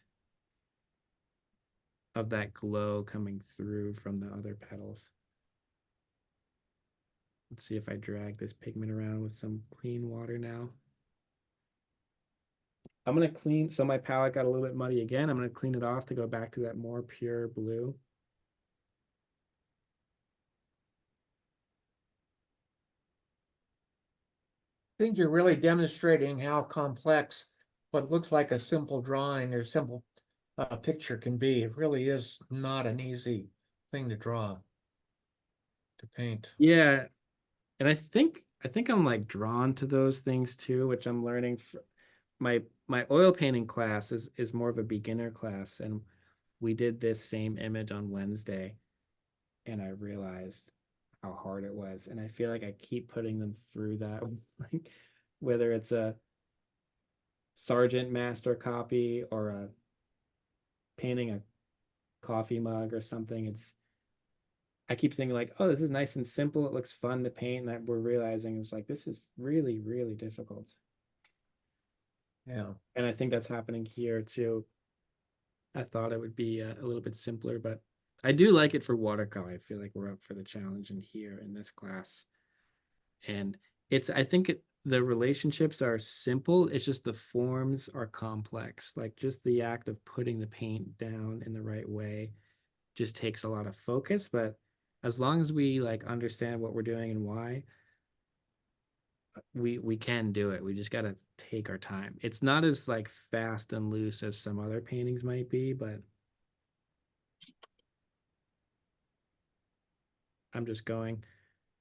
of that glow coming through from the other petals. Let's see if I drag this pigment around with some clean water now. I'm going to clean, so my palette got a little bit muddy again. I'm going to clean it off to go back to that more pure blue. I think you're really demonstrating how complex what looks like a simple drawing or simple picture can be. It really is not an easy thing to draw, to paint. Yeah, and I think I'm like drawn to those things too, which I'm learning. My oil painting class is more of a beginner class, and we did this same image on Wednesday, and I realized how hard it was, and I feel like I keep putting them through that, like whether it's a Sargent master copy or a painting a coffee mug or something. I keep thinking like, oh, this is nice and simple. It looks fun to paint, and that we're realizing it's like this is really, really difficult. Yeah. And I think that's happening here too. I thought it would be a little bit simpler, but I do like it for watercolor. I feel like we're up for the challenge in here in this class. And I think the relationships are simple. It's just the forms are complex. Like just the act of putting the paint down in the right way just takes a lot of focus. But as long as we like understand what we're doing and why, we can do it. We just got to take our time. It's not as like fast and loose as some other paintings might be, but I'm just going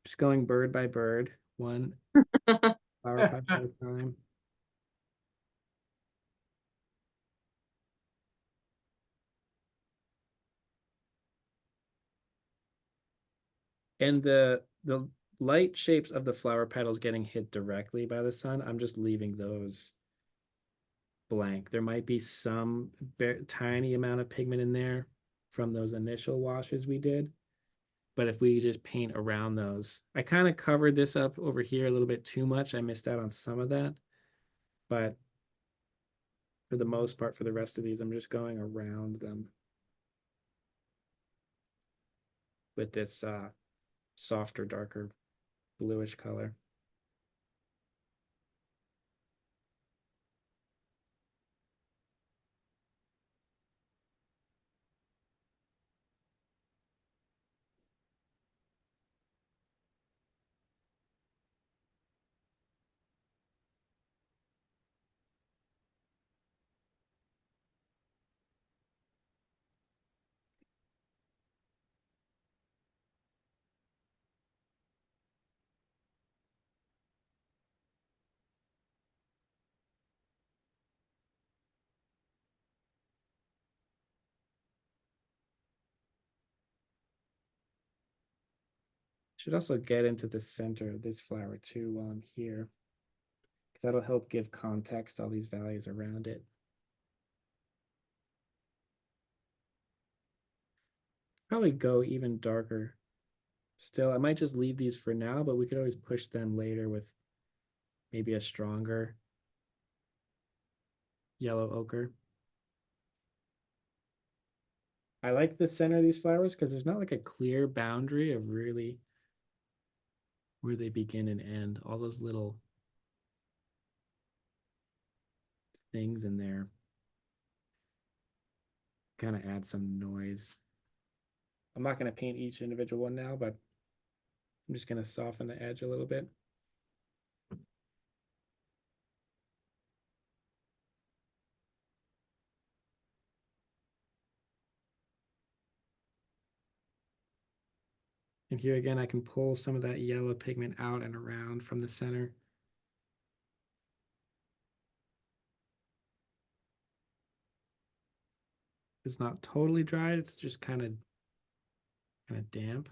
Just going bird by bird, one flower petal at a time. And the light shapes of the flower petals getting hit directly by the sun, I'm just leaving those blank. There might be some tiny amount of pigment in there from those initial washes we did. But if we just paint around those, I kind of covered this up over here a little bit too much. I missed out on some of that. But for the most part, for the rest of these, I'm just going around them with this softer, darker bluish color. Should also get into the center of this flower too while I'm here, because that'll help give context to all these values around it. Probably go even darker. Still, I might just leave these for now, but we could always push them later with maybe a stronger yellow ochre. I like the center of these flowers because there's not like a clear boundary of really where they begin and end. All those little things in there kind of add some noise. I'm not going to paint each individual one now, but I'm just going to soften the edge a little bit. And here again, I can pull some of that yellow pigment out and around from the center. It's not totally dried, it's just kind of damp.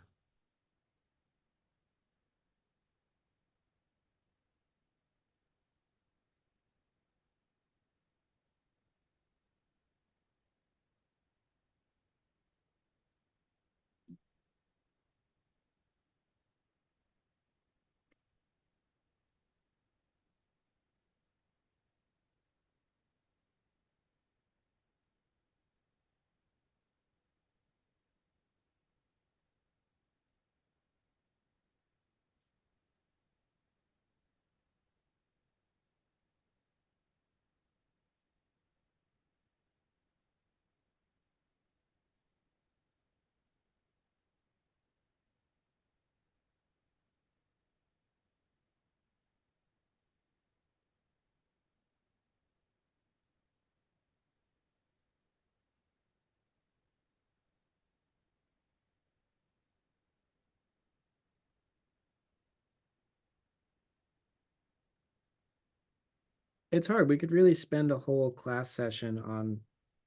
It's hard. We could really spend a whole class session on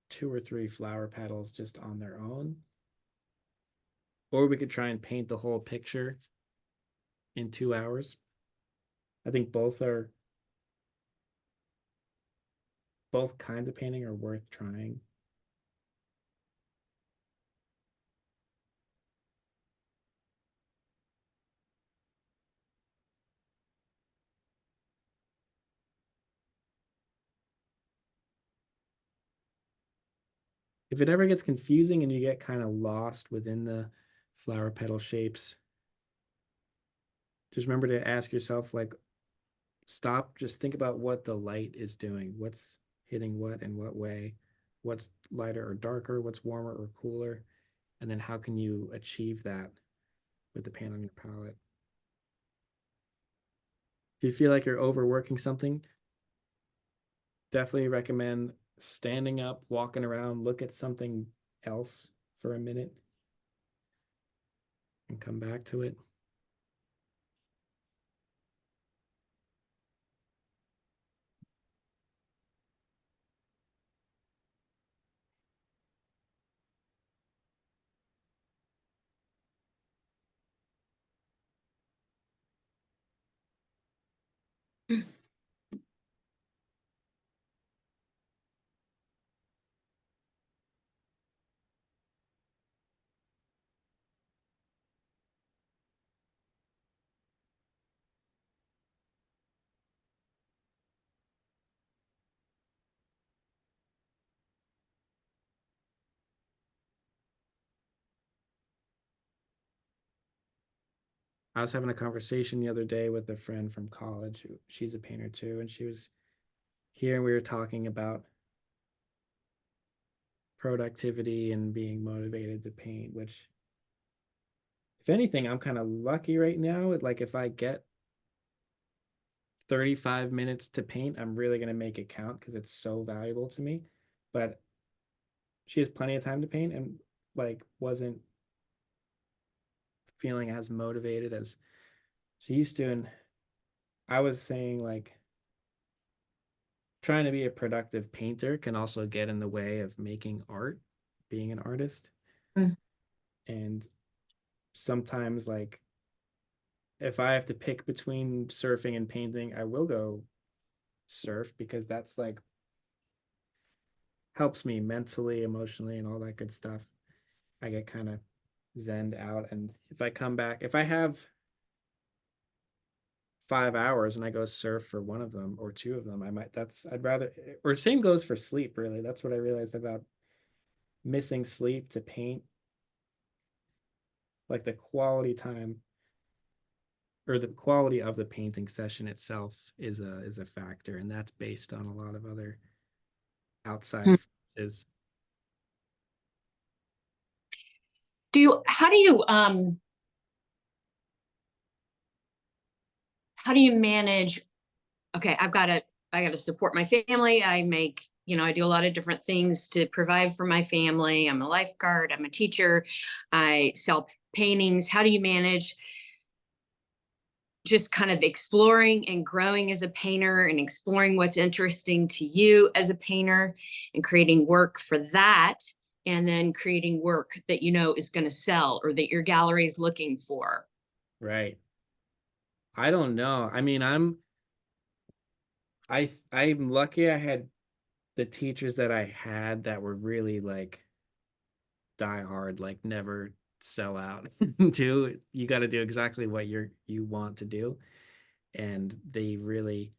2 or 3 flower petals just on their own. Or we could try and paint the whole picture in 2 hours. I think both kinds of painting are worth trying. If it ever gets confusing and you get kind of lost within the flower petal shapes, just remember to ask yourself, like, stop, just think about what the light is doing. What's hitting what in what way? What's lighter or darker? What's warmer or cooler? And then how can you achieve that with the paint on your palette? If you feel like you're overworking something, definitely recommend standing up, walking around, look at something else for a minute and come back to it. I was having a conversation the other day with a friend from college. She's a painter too, and she was here and we were talking about productivity and being motivated to paint, which if anything, I'm kind of lucky right now. Like if I get 35 minutes to paint, I'm really going to make it count because it's so valuable to me. But she has plenty of time to paint and like wasn't feeling as motivated as she used to. And I was saying like trying to be a productive painter can also get in the way of making art, being an artist. Mm. And sometimes like if I have to pick between surfing and painting, I will go surf because that's like helps me mentally, emotionally, and all that good stuff. I get kind of zened out. And if I come back, if I have 5 hours and I go surf for one of them or two of them, I'd rather, or same goes for sleep, really. That's what I realized about missing sleep to paint. Like the quality time or the quality of the painting session itself is a factor, and that's based on a lot of other outside forces. How do you manage, okay, I gotta support my family. I make, I do a lot of different things to provide for my family. I'm a lifeguard, I'm a teacher, I sell paintings. How do you manage just kind of exploring and growing as a painter and exploring what's interesting to you as a painter and creating work for that, and then creating work that is going to sell or that your gallery is looking for? Right. I don't know. I mean, I'm lucky I had the teachers that I had that were really like die hard, like never sell out. Do you got to do exactly what you want to do, and they really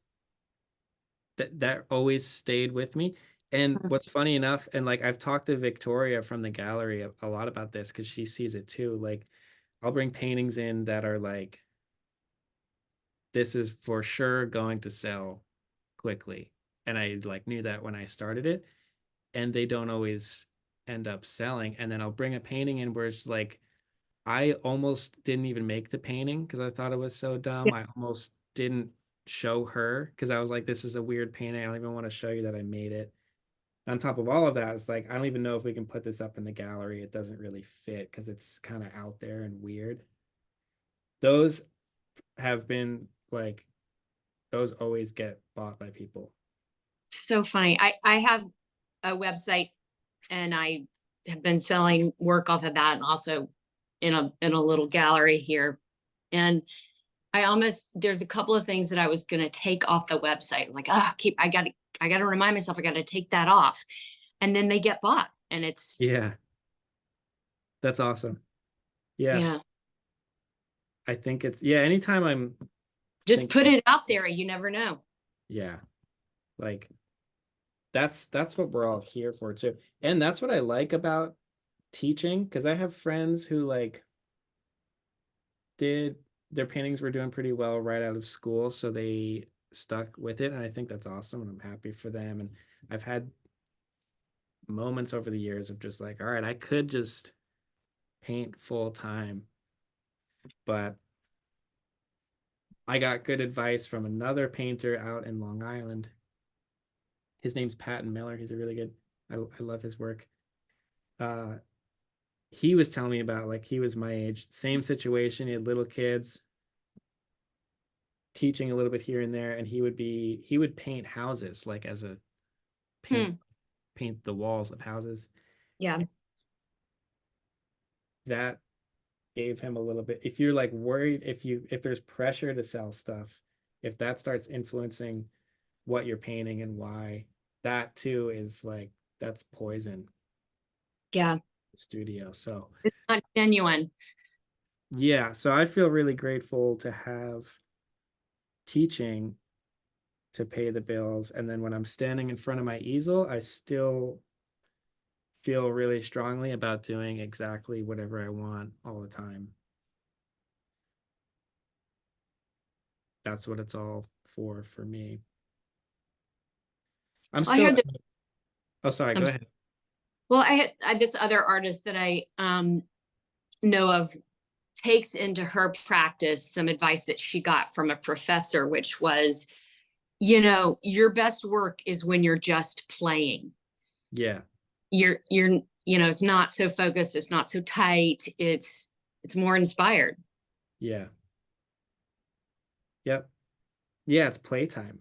that always stayed with me. And what's funny enough, and like I've talked to Victoria from the gallery a lot about this because she sees it too. Like I'll bring paintings in that are like, this is for sure going to sell quickly. And I like knew that when I started it, and they don't always end up selling. And then I'll bring a painting in where it's like, I almost didn't even make the painting because I thought it was so dumb. Yeah. I almost didn't show her because I was like, this is a weird painting. I don't even want to show you that I made it. On top of all of that, it's like, I don't even know if we can put this up in the gallery. It doesn't really fit because it's kind of out there and weird. Those have been like, those always get bought by people. So funny. I have a website and I have been selling work off of that, and also in a little gallery here. And there's a couple of things that I was going to take off the website. I was like, oh, I got to remind myself I got to take that off. And then they get bought, and it's, Yeah, that's awesome. Yeah, yeah, I think yeah, anytime I'm just put thinking, it out there. You never know. yeah, like that's what we're all here for too. And that's what I like about teaching, because I have friends who like did their paintings were doing pretty well right out of school, so they stuck with it, and I think that's awesome, and I'm happy for them. And I've had moments over the years of just like, all right, I could just paint full time, but I got good advice from another painter out in Long Island. His name's Patton Miller. He's a really good, I love his work. Uh, he was telling me about, like, he was my age, same situation. He had little kids, teaching a little bit here and there, and he would paint houses like as a Hmm. paint the walls of houses. Yeah. That gave him a little bit, if you're like worried, if there's pressure to sell stuff, if that starts influencing what you're painting and why, that too is like, that's poison Yeah. studio. So It's not genuine. yeah, so I feel really grateful to have teaching to pay the bills, and then when I'm standing in front of my easel, I still feel really strongly about doing exactly whatever I want all the time. that's what it's all for me. I'm Well, I still, heard that, oh, sorry, I'm go ahead. well, I had this other artist that I know of takes into her practice some advice that she got from a professor, which was, your best work is when you're just playing. Yeah, It's not so focused, it's not so tight, it's more inspired. yeah, yep. Yeah, it's playtime.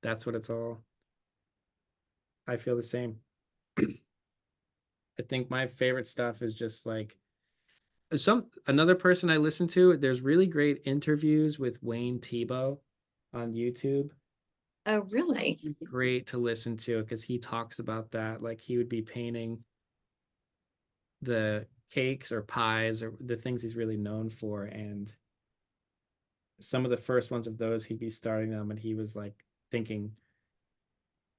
That's what it's all. I feel the same. I think my favorite stuff is just like another person I listen to. There's really great interviews with Wayne Thiebaud on YouTube. Oh, really? Great to listen to because he talks about that. Like he would be painting the cakes or pies or the things he's really known for, and some of the first ones of those he'd be starting them, and he was like thinking,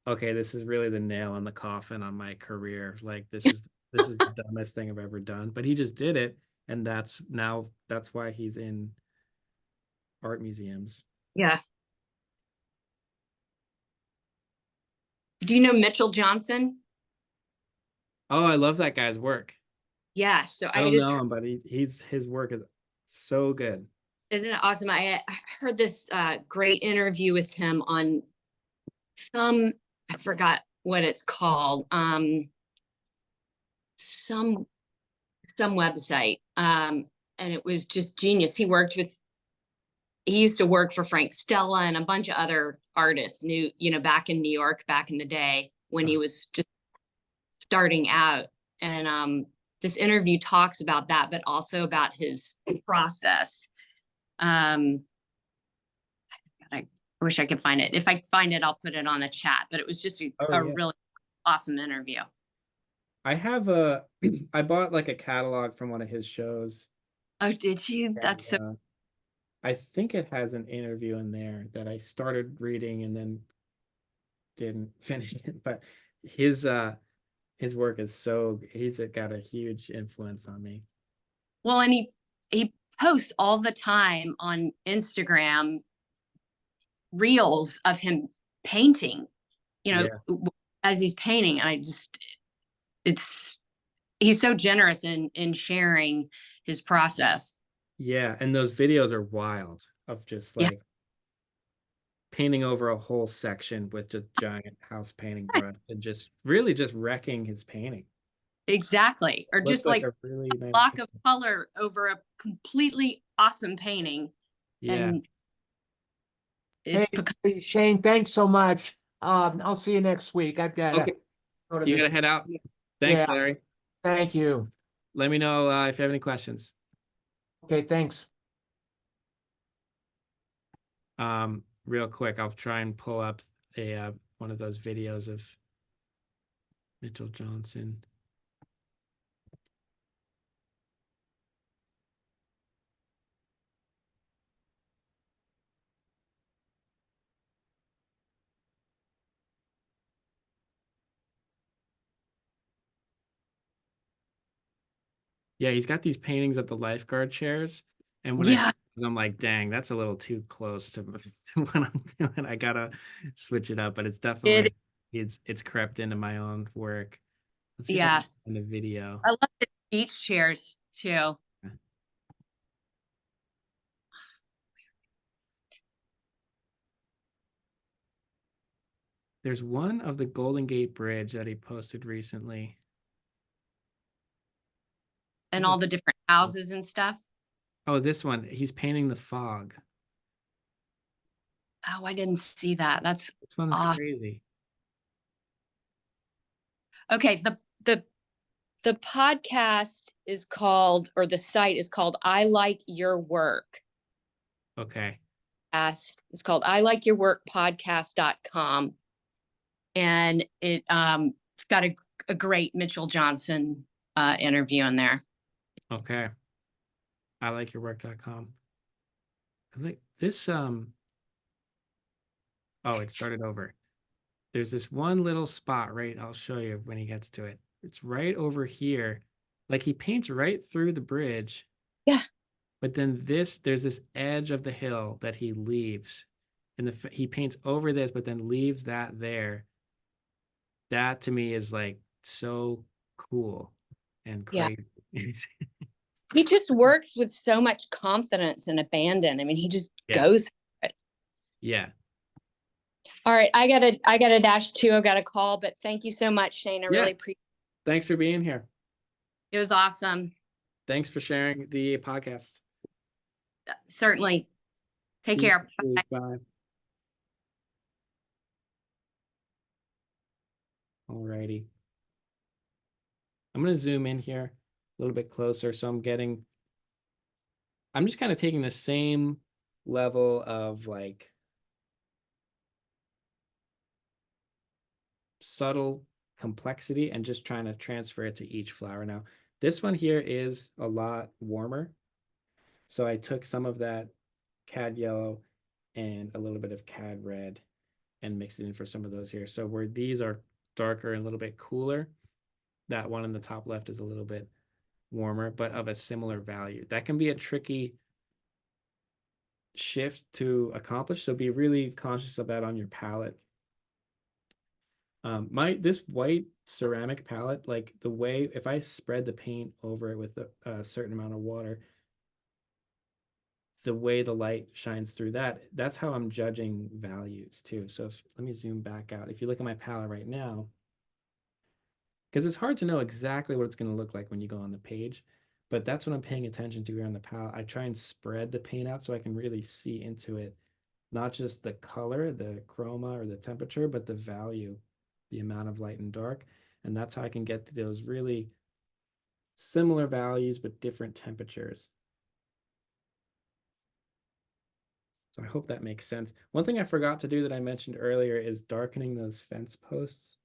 okay, this is really the nail on the coffin on my career. Like this is the dumbest thing I've ever done. But he just did it, and that's why he's in art museums. Yeah. Do you know Mitchell Johnson? Oh, I love that guy's work. Yeah. So I don't know him, but his work is so good. isn't it awesome? I heard this great interview with him on I forgot what it's called. Some website. And it was just genius. He used to work for Frank Stella and a bunch of other artists, back in New York, back in the day when he was just starting out. And this interview talks about that, but also about his process. I wish I could find it. If I find it, I'll put it on the chat, but it was just a really awesome interview. I have I bought like a catalog from one of his shows. Oh, did you? And, That's so. I think it has an interview in there that I started reading and then didn't finish it. But his work is he's got a huge influence on me. Well, and he posts all the time on Instagram reels of him painting, as he's painting. And he's so generous in sharing his process. Yeah, and those videos are wild of just like painting over a whole section with just giant house painting brush and just really just wrecking his painting. Exactly. Or Looks just like a really nice block of color over a completely awesome painting. Yeah. And Hey, Shane, thanks so much. I'll see you next week. I've got Okay. You gotta head out. Thanks, Larry. Thank you. Let me know if you have any questions. Okay, thanks. Real quick, I'll try and pull up one of those videos of Mitchell Johnson. Yeah, he's got these paintings of the lifeguard chairs, and when I'm like, dang, that's a little too close to what I'm doing. I gotta switch it up, but it's definitely it's crept into my own work. Let's see if I can find the video. I love the beach chairs too. There's one of the Golden Gate Bridge that he posted recently. And all the different houses and stuff. Oh, this one. He's painting the fog. Oh, I didn't see that. This one's awesome. Crazy. Okay, the podcast is called, or the site is called I Like Your Work. Okay. It's called I Like Your Work podcast.com. And it's got a great Mitchell Johnson interview in there. Okay. I like your work.com. I like this oh, it started over. There's this one little spot, right? I'll show you when he gets to it. It's right over here. Like he paints right through the bridge. Yeah. But then there's this edge of the hill that he leaves, and he paints over this, but then leaves that there. That to me is like so cool and Yeah. crazy. He just works with so much confidence and abandon. I mean, he just Yeah. goes for it. Yeah. All right, I gotta dash too. I've got a call, but thank you so much, Shane. I Yeah. really appreciate Thanks for being here. it. It was awesome. Thanks for sharing the podcast. Certainly. Take See you care. next week. Bye. Alrighty. I'm going to zoom in here a little bit closer. So I'm just kind of taking the same level of like subtle complexity and just trying to transfer it to each flower. Now, this one here is a lot warmer. So I took some of that cad yellow and a little bit of cad red and mixed it in for some of those here. So where these are darker and a little bit cooler, that one in the top left is a little bit warmer, but of a similar value. That can be a tricky shift to accomplish, so be really conscious of that on your palette. This white ceramic palette, like the way if I spread the paint over it with a certain amount of water, the way the light shines through that's how I'm judging values too. So let me zoom back out. If you look at my palette right now, because it's hard to know exactly what it's going to look like when you go on the page, but that's what I'm paying attention to here on the palette. I try and spread the paint out so I can really see into it, not just the color, the chroma or the temperature, but the value, the amount of light and dark. And that's how I can get to those really similar values but different temperatures. So I hope that makes sense. One thing I forgot to do that I mentioned earlier is darkening those fence posts.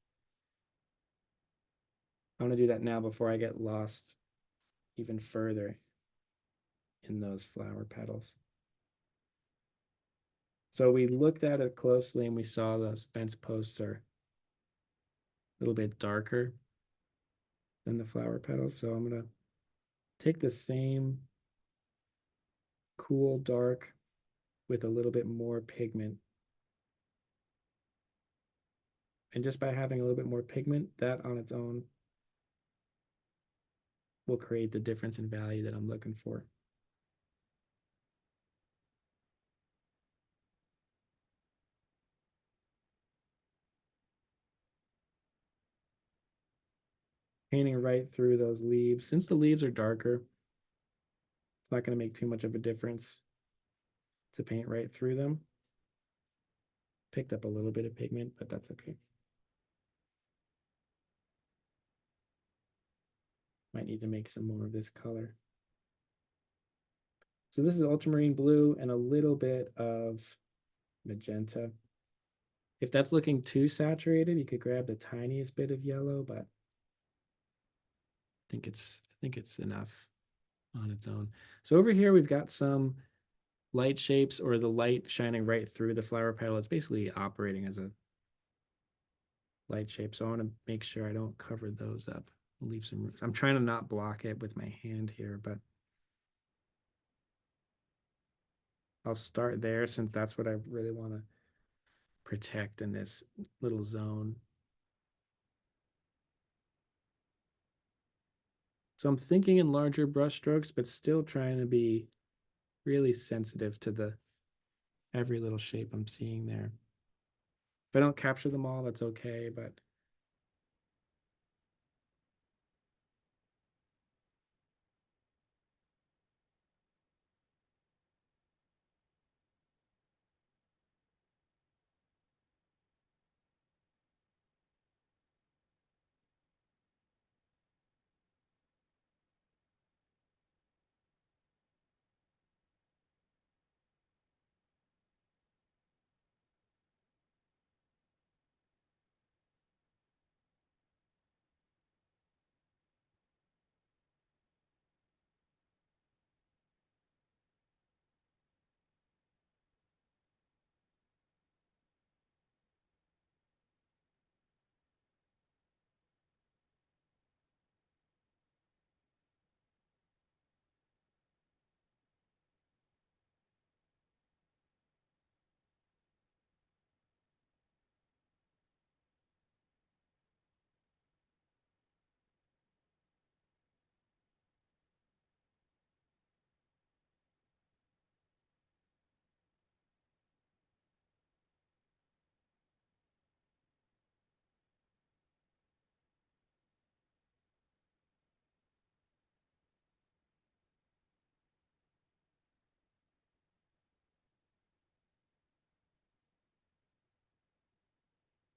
I want to do that now before I get lost even further in those flower petals. So we looked at it closely and we saw those fence posts are a little bit darker than the flower petals. So I'm going to take the same cool dark with a little bit more pigment. And just by having a little bit more pigment, that on its own will create the difference in value that I'm looking for. Painting right through those leaves. Since the leaves are darker, it's not going to make too much of a difference to paint right through them. Picked up a little bit of pigment, but that's okay. Might need to make some more of this color. So this is ultramarine blue and a little bit of magenta. If that's looking too saturated, you could grab the tiniest bit of yellow, but I think it's enough on its own. So over here we've got some light shapes or the light shining right through the flower petal. It's basically operating as a light shape. So I want to make sure I don't cover those up. I'll leave some. I'm trying to not block it with my hand here, but I'll start there since that's what I really want to protect in this little zone. So I'm thinking in larger brush strokes, but still trying to be really sensitive to the every little shape I'm seeing there. If I don't capture them all, that's okay, but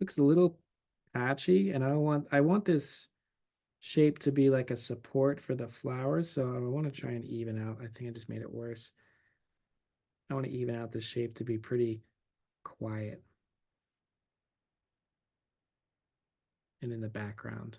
looks a little patchy, and I want this shape to be like a support for the flowers, so I want to try and even out. I think I just made it worse. I want to even out the shape to be pretty quiet and in the background.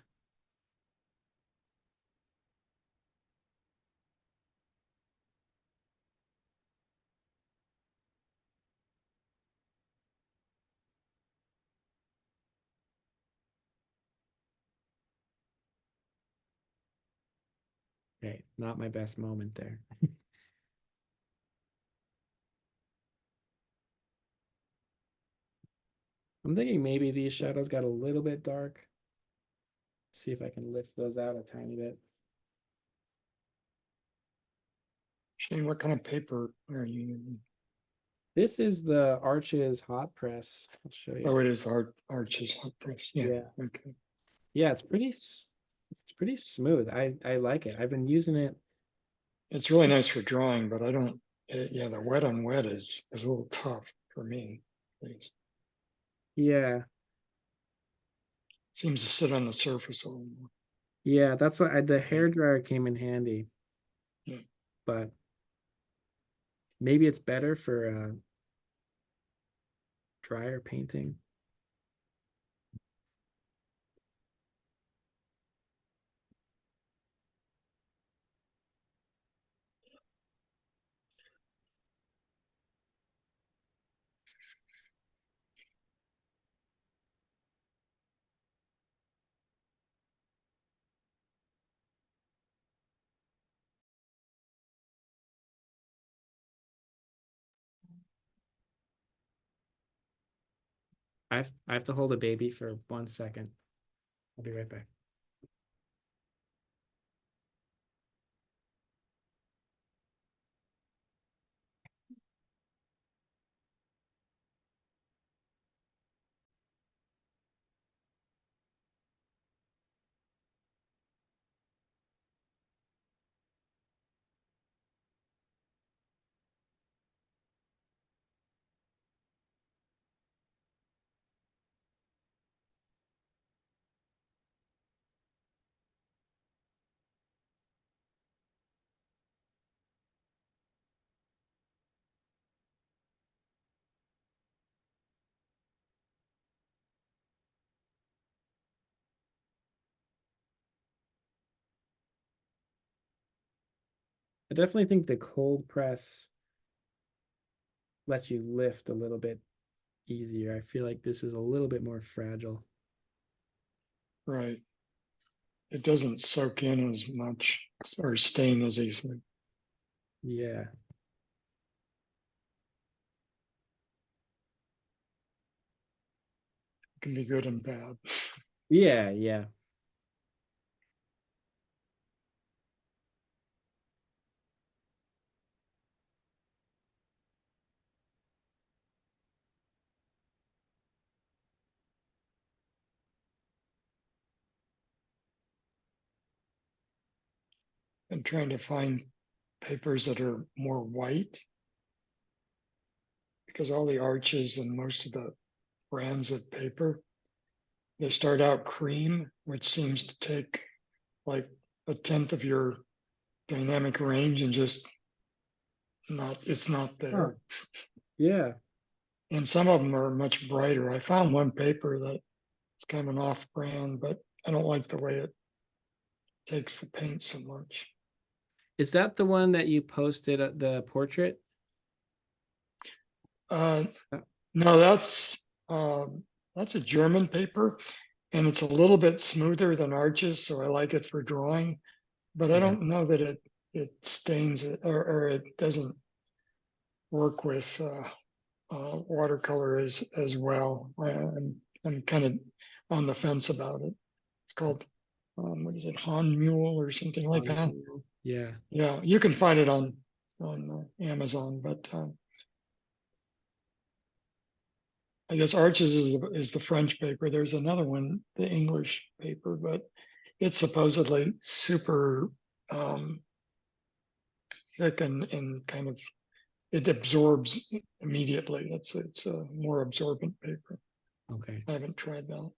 Okay, not my best moment there. I'm thinking maybe these shadows got a little bit dark. See if I can lift those out a tiny bit. Shane, what kind of paper are you using? This is the Arches hot press. I'll show you. Oh, it is Arches hot press. Yeah. Yeah. Okay. Yeah, it's pretty smooth. I like it. I've been using it. It's really nice for drawing, but I don't. Yeah, the wet on wet is a little tough for me. At least Yeah, seems to sit on the surface a little more. yeah, that's what the hair dryer came in handy. Yeah. But maybe it's better for dryer painting. I have to hold a baby for 1 second. I'll be right back. I definitely think the cold press lets you lift a little bit easier. I feel like this is a little bit more fragile. Right. It doesn't soak in as much or stain as easily. Yeah. It can be good and bad. Yeah, yeah. And trying to find papers that are more white because all the Arches and most of the brands of paper, they start out cream, which seems to take like 1/10 of your dynamic range and just it's not there. Yeah. And some of them are much brighter. I found one paper that it's kind of an off brand, but I don't like the way it takes the paint so much. Is that the one that you posted at the portrait? Uh, no, that's a German paper, and it's a little bit smoother than Arches, so I like it for drawing. But I Okay. don't know that it stains it or it doesn't work with watercolor as well. I'm kind of on the fence about it. It's called what is it, Han Mule or something like that. Yeah. Yeah, you can find it on Amazon, but I guess Arches is the French paper. There's another one, the English paper, but it's supposedly super thick and kind of it absorbs immediately. It's a more absorbent paper. Okay. I haven't tried that.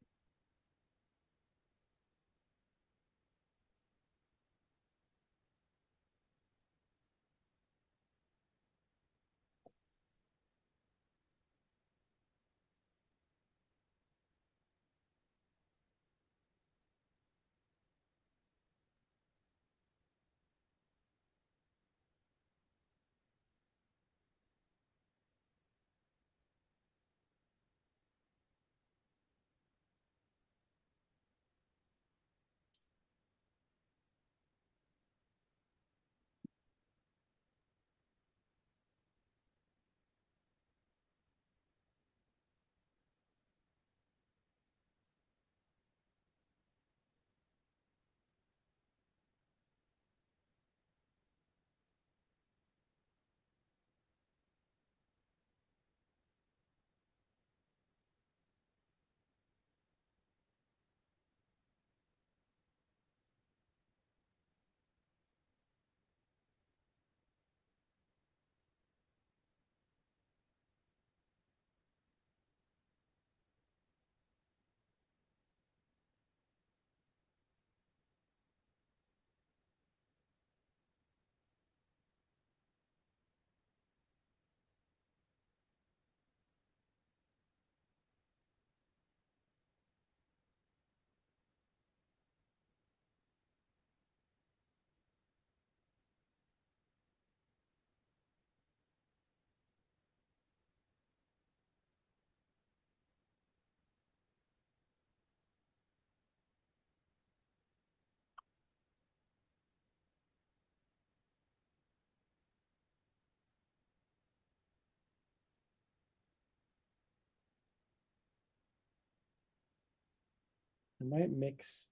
I might mix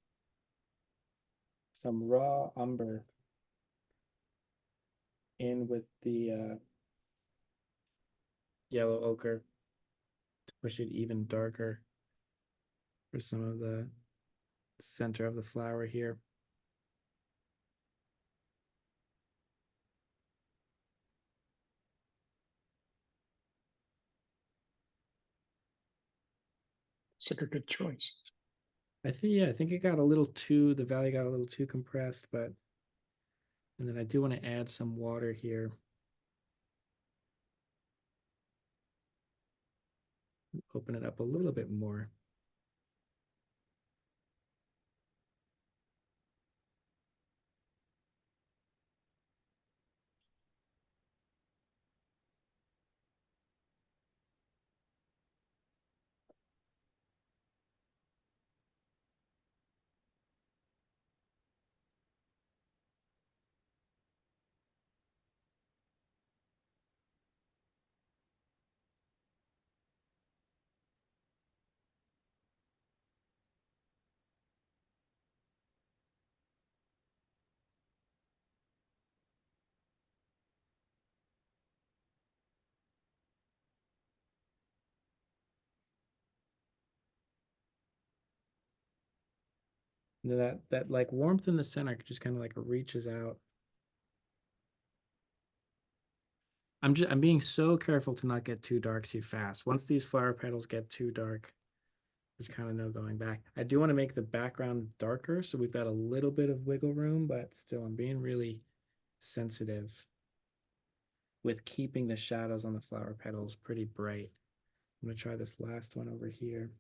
some raw umber in with the yellow ochre to push it even darker for some of the center of the flower here. It's like a good choice. I think, yeah, I think it got a little too, the valley got a little too compressed, but, and then I do want to add some water here. Open it up a little bit more. That like warmth in the center just kind of like reaches out. I'm being so careful to not get too dark too fast. Once these flower petals get too dark, there's kind of no going back. I do want to make the background darker, so we've got a little bit of wiggle room, but still I'm being really sensitive with keeping the shadows on the flower petals pretty bright. I'm gonna try this last one over here.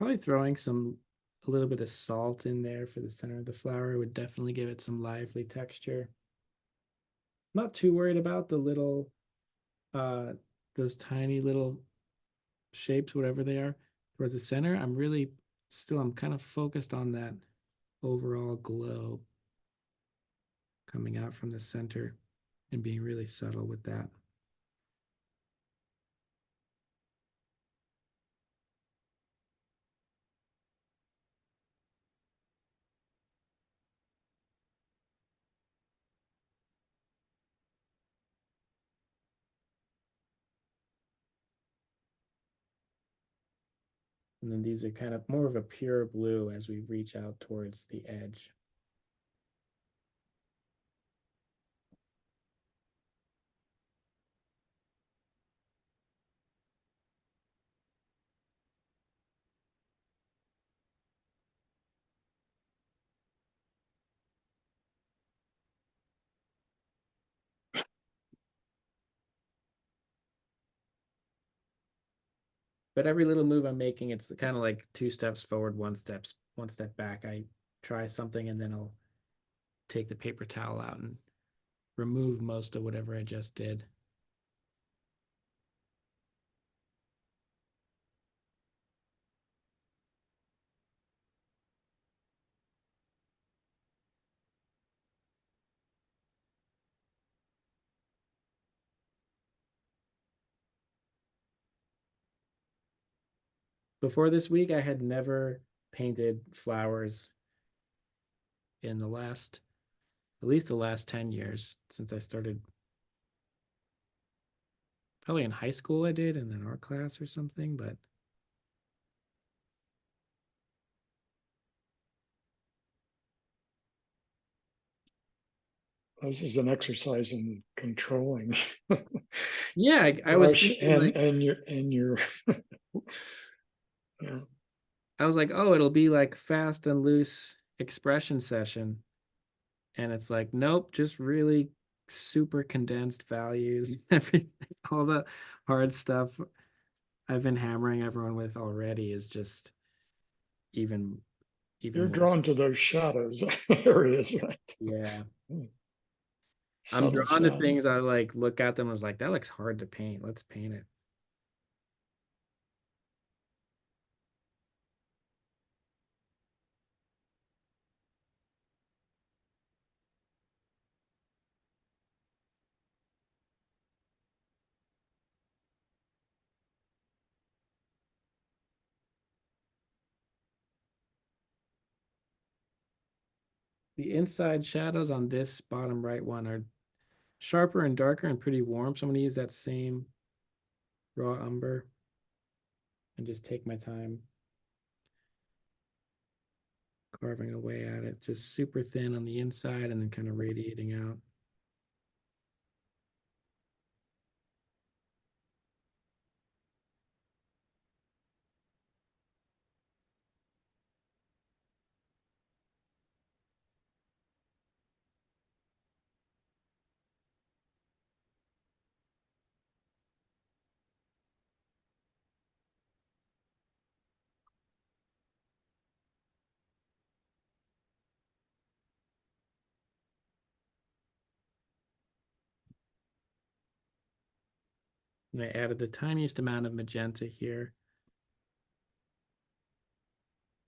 Probably throwing a little bit of salt in there for the center of the flower would definitely give it some lively texture. Not too worried about the little, uh, those tiny little shapes, whatever they are, towards the center. I'm kind of focused on that overall glow coming out from the center and being really subtle with that. And then these are kind of more of a pure blue as we reach out towards the edge. But every little move I'm making, it's kind of like 2 steps forward, 1 step back. I try something and then I'll take the paper towel out and remove most of whatever I just did. Before this week, I had never painted flowers in at least the last 10 years since I started. Probably in high school I did in an art class or something, but This is an exercise in controlling yeah, I was brush thinking like, and your yeah. I was like, oh, it'll be like fast and loose expression session. And it's like, nope, just really super condensed values, everything, all the hard stuff I've been hammering everyone with already is just even You're more. drawn to those shadows areas, right? Yeah. I'm Subtle drawn to shadow. things I like look at them and was like, that looks hard to paint. Let's paint it. The inside shadows on this bottom right one are sharper and darker and pretty warm. So I'm gonna use that same raw umber and just take my time carving away at it, just super thin on the inside and then kind of radiating out. And I added the tiniest amount of magenta here.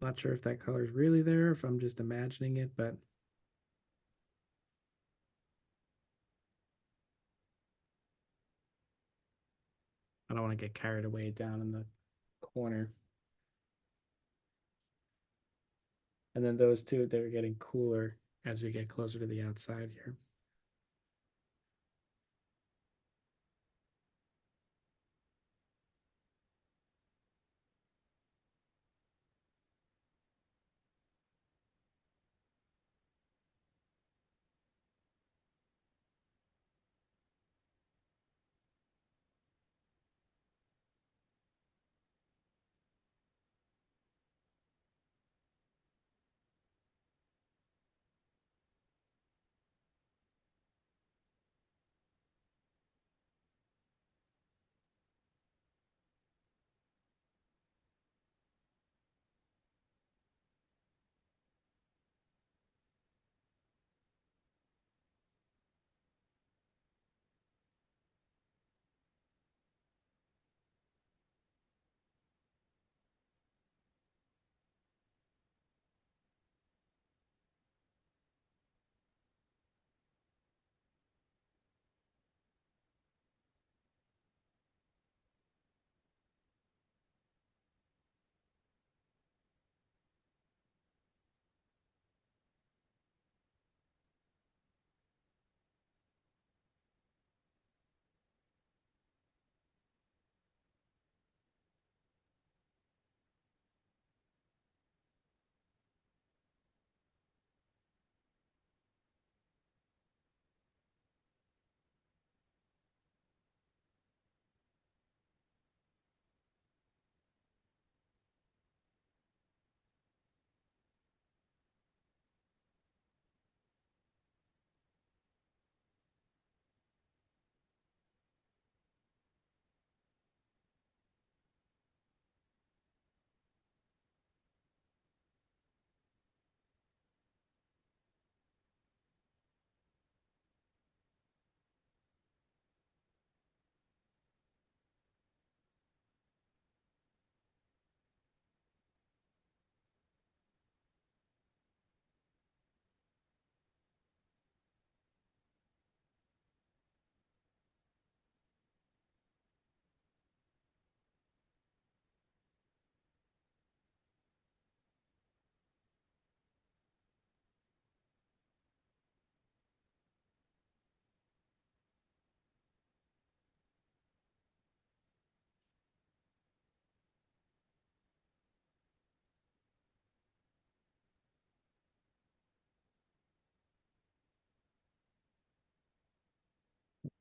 Not sure if that color is really there, if I'm just imagining it, but I don't want to get carried away down in the corner. And then those two, they're getting cooler as we get closer to the outside here.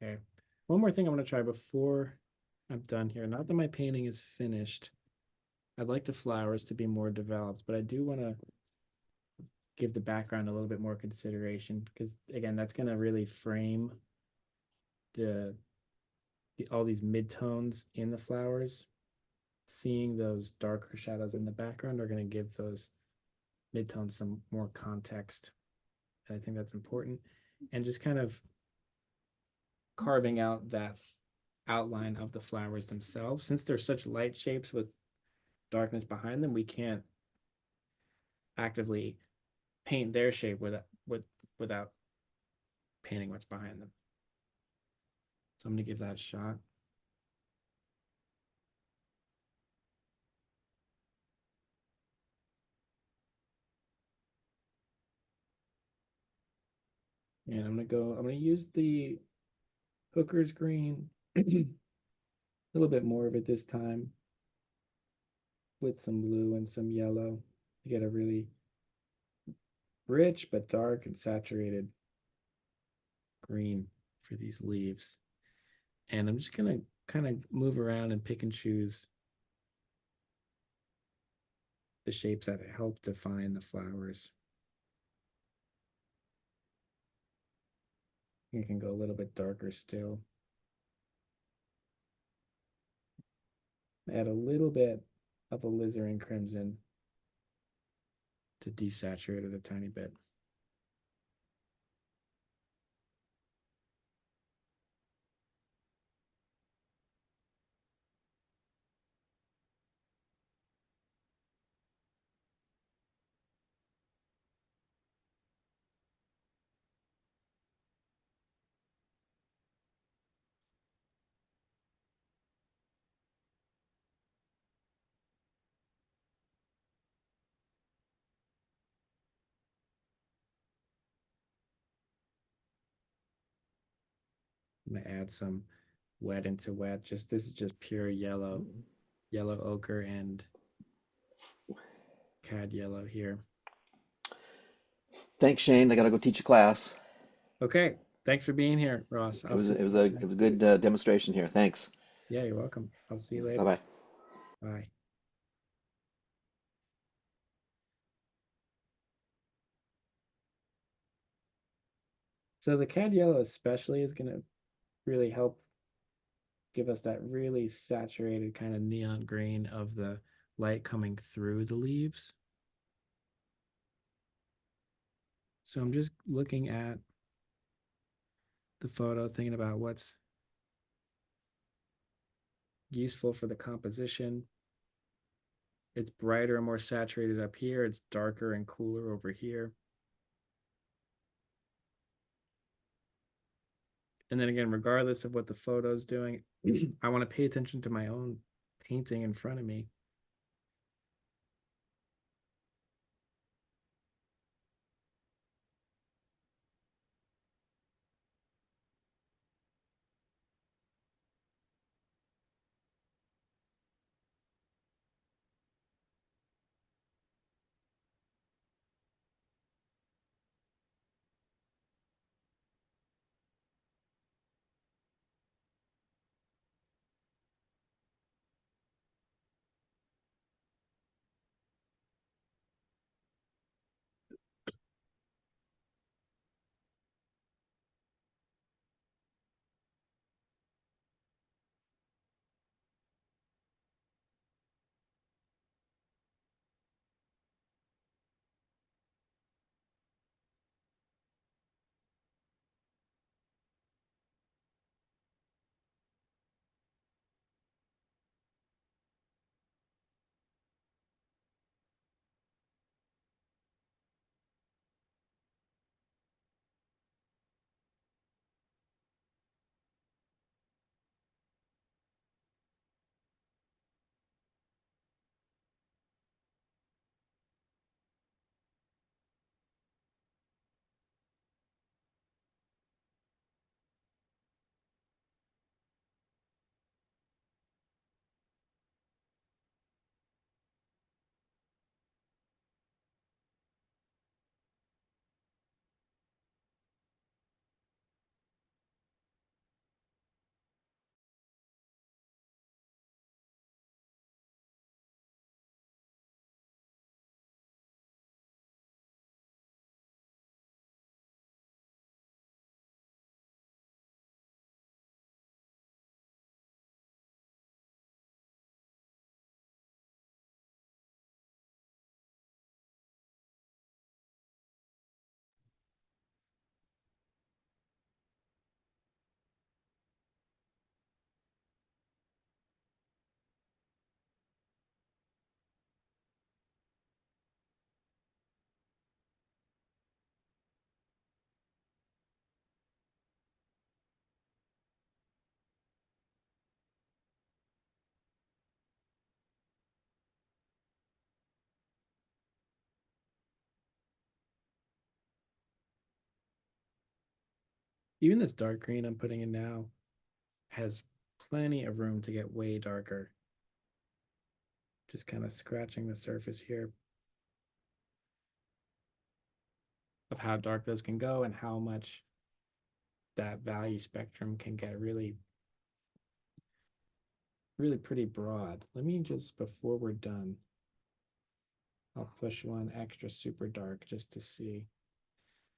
Okay. One more thing I'm gonna try before I'm done here. Not that my painting is finished. I'd like the flowers to be more developed, but I do want to give the background a little bit more consideration because again, that's gonna really frame the, all these midtones in the flowers. Seeing those darker shadows in the background are gonna give those midtones some more context. And I think that's important. And just kind of carving out that outline of the flowers themselves. Since they're such light shapes with darkness behind them, we can't actively paint their shape without painting what's behind them. So I'm gonna give that a shot. And I'm gonna use the Hooker's green, a little bit more of it this time, with some blue and some yellow. You get a really rich but dark and saturated green for these leaves. And I'm just gonna kind of move around and pick and choose the shapes that help define the flowers. You can go a little bit darker still. Add a little bit of alizarin crimson to desaturate it a tiny bit. I'm gonna add some wet into wet. Just this is just pure yellow, yellow ochre and cad yellow here. Thanks, Shane. I gotta go teach a class. Okay, thanks for being here, Ross. I'll see you It was next a week. good demonstration here. Thanks. Yeah, you're welcome. I'll see you Bye later. bye. Bye. So the cad yellow especially is gonna really help give us that really saturated kind of neon green of the light coming through the leaves. So I'm just looking at the photo, thinking about what's useful for the composition. It's brighter and more saturated up here. It's darker and cooler over here. And then again, regardless of what the photo's doing, I want to pay attention to my own painting in front of me. Even this dark green I'm putting in now has plenty of room to get way darker. Just kind of scratching the surface here of how dark those can go and how much that value spectrum can get really pretty broad. Let me just, before we're done, I'll push one extra super dark just to see.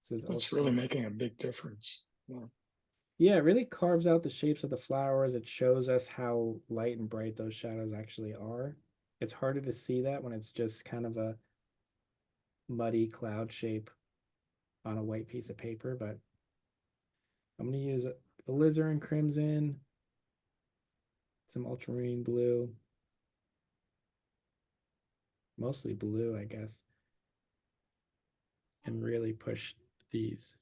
This is It's ultra. really making a big difference. Yeah. Yeah, it really carves out the shapes of the flowers. It shows us how light and bright those shadows actually are. It's harder to see that when it's just kind of a muddy cloud shape on a white piece of paper, but I'm going to use alizarin crimson, some ultramarine blue, mostly blue, I guess, and really push these.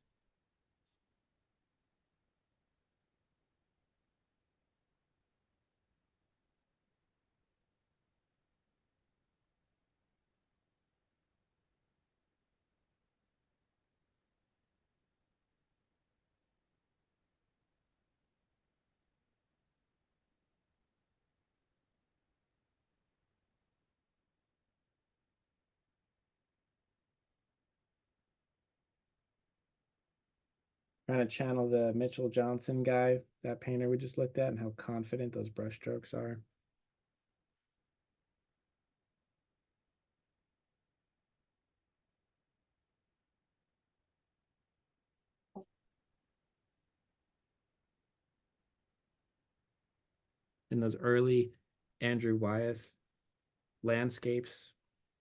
Trying to channel the Mitchell Johnson guy, that painter we just looked at, and how confident those brush strokes are. In those early Andrew Wyeth landscapes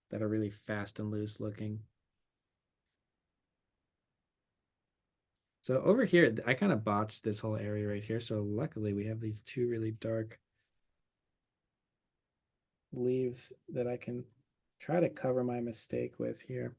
that are really fast and loose looking. So over here, I kind of botched this whole area right here. So luckily we have these two really dark leaves that I can try to cover my mistake with here.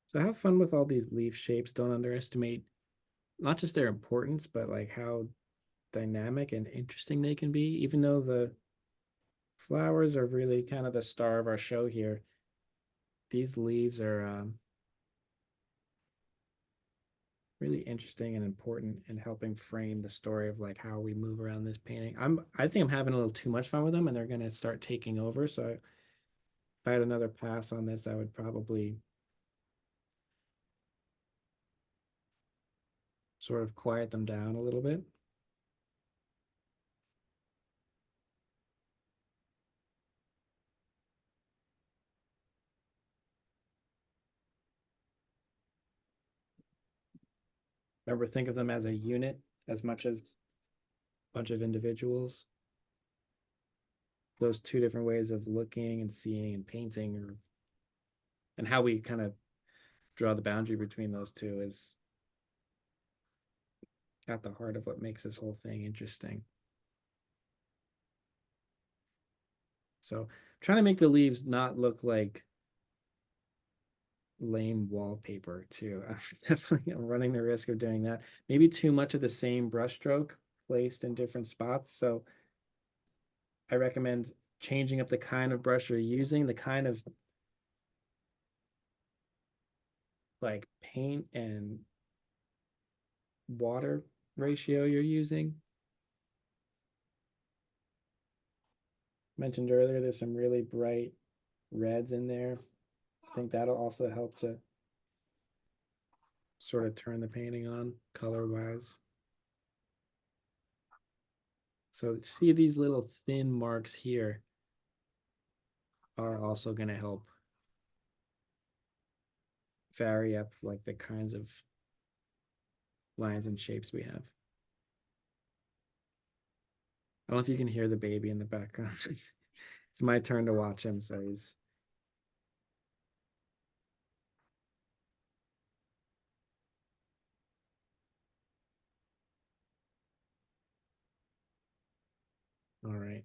So have fun with all these leaf shapes. Don't underestimate not just their importance, but like how dynamic and interesting they can be. Even though the flowers are really kind of the star of our show here, these leaves are really interesting and important in helping frame the story of like how we move around this painting. I think I'm having a little too much fun with them, and they're going to start taking over. So if I had another pass on this, I would probably sort of quiet them down a little bit. Remember, think of them as a unit as much as a bunch of individuals. Those two different ways of looking and seeing and painting, or and how we kind of draw the boundary between those two is at the heart of what makes this whole thing interesting. So trying to make the leaves not look like lame wallpaper too. I'm definitely running the risk of doing that. Maybe too much of the same brushstroke placed in different spots. So I recommend changing up the kind of brush you're using, the kind of like paint and water ratio you're using. Mentioned earlier, there's some really bright reds in there. I think that'll also help to sort of turn the painting on color wise. So see these little thin marks here are also going to help vary up like the kinds of lines and shapes we have. I don't know if you can hear the baby in the background. It's my turn to watch him, so he's all right.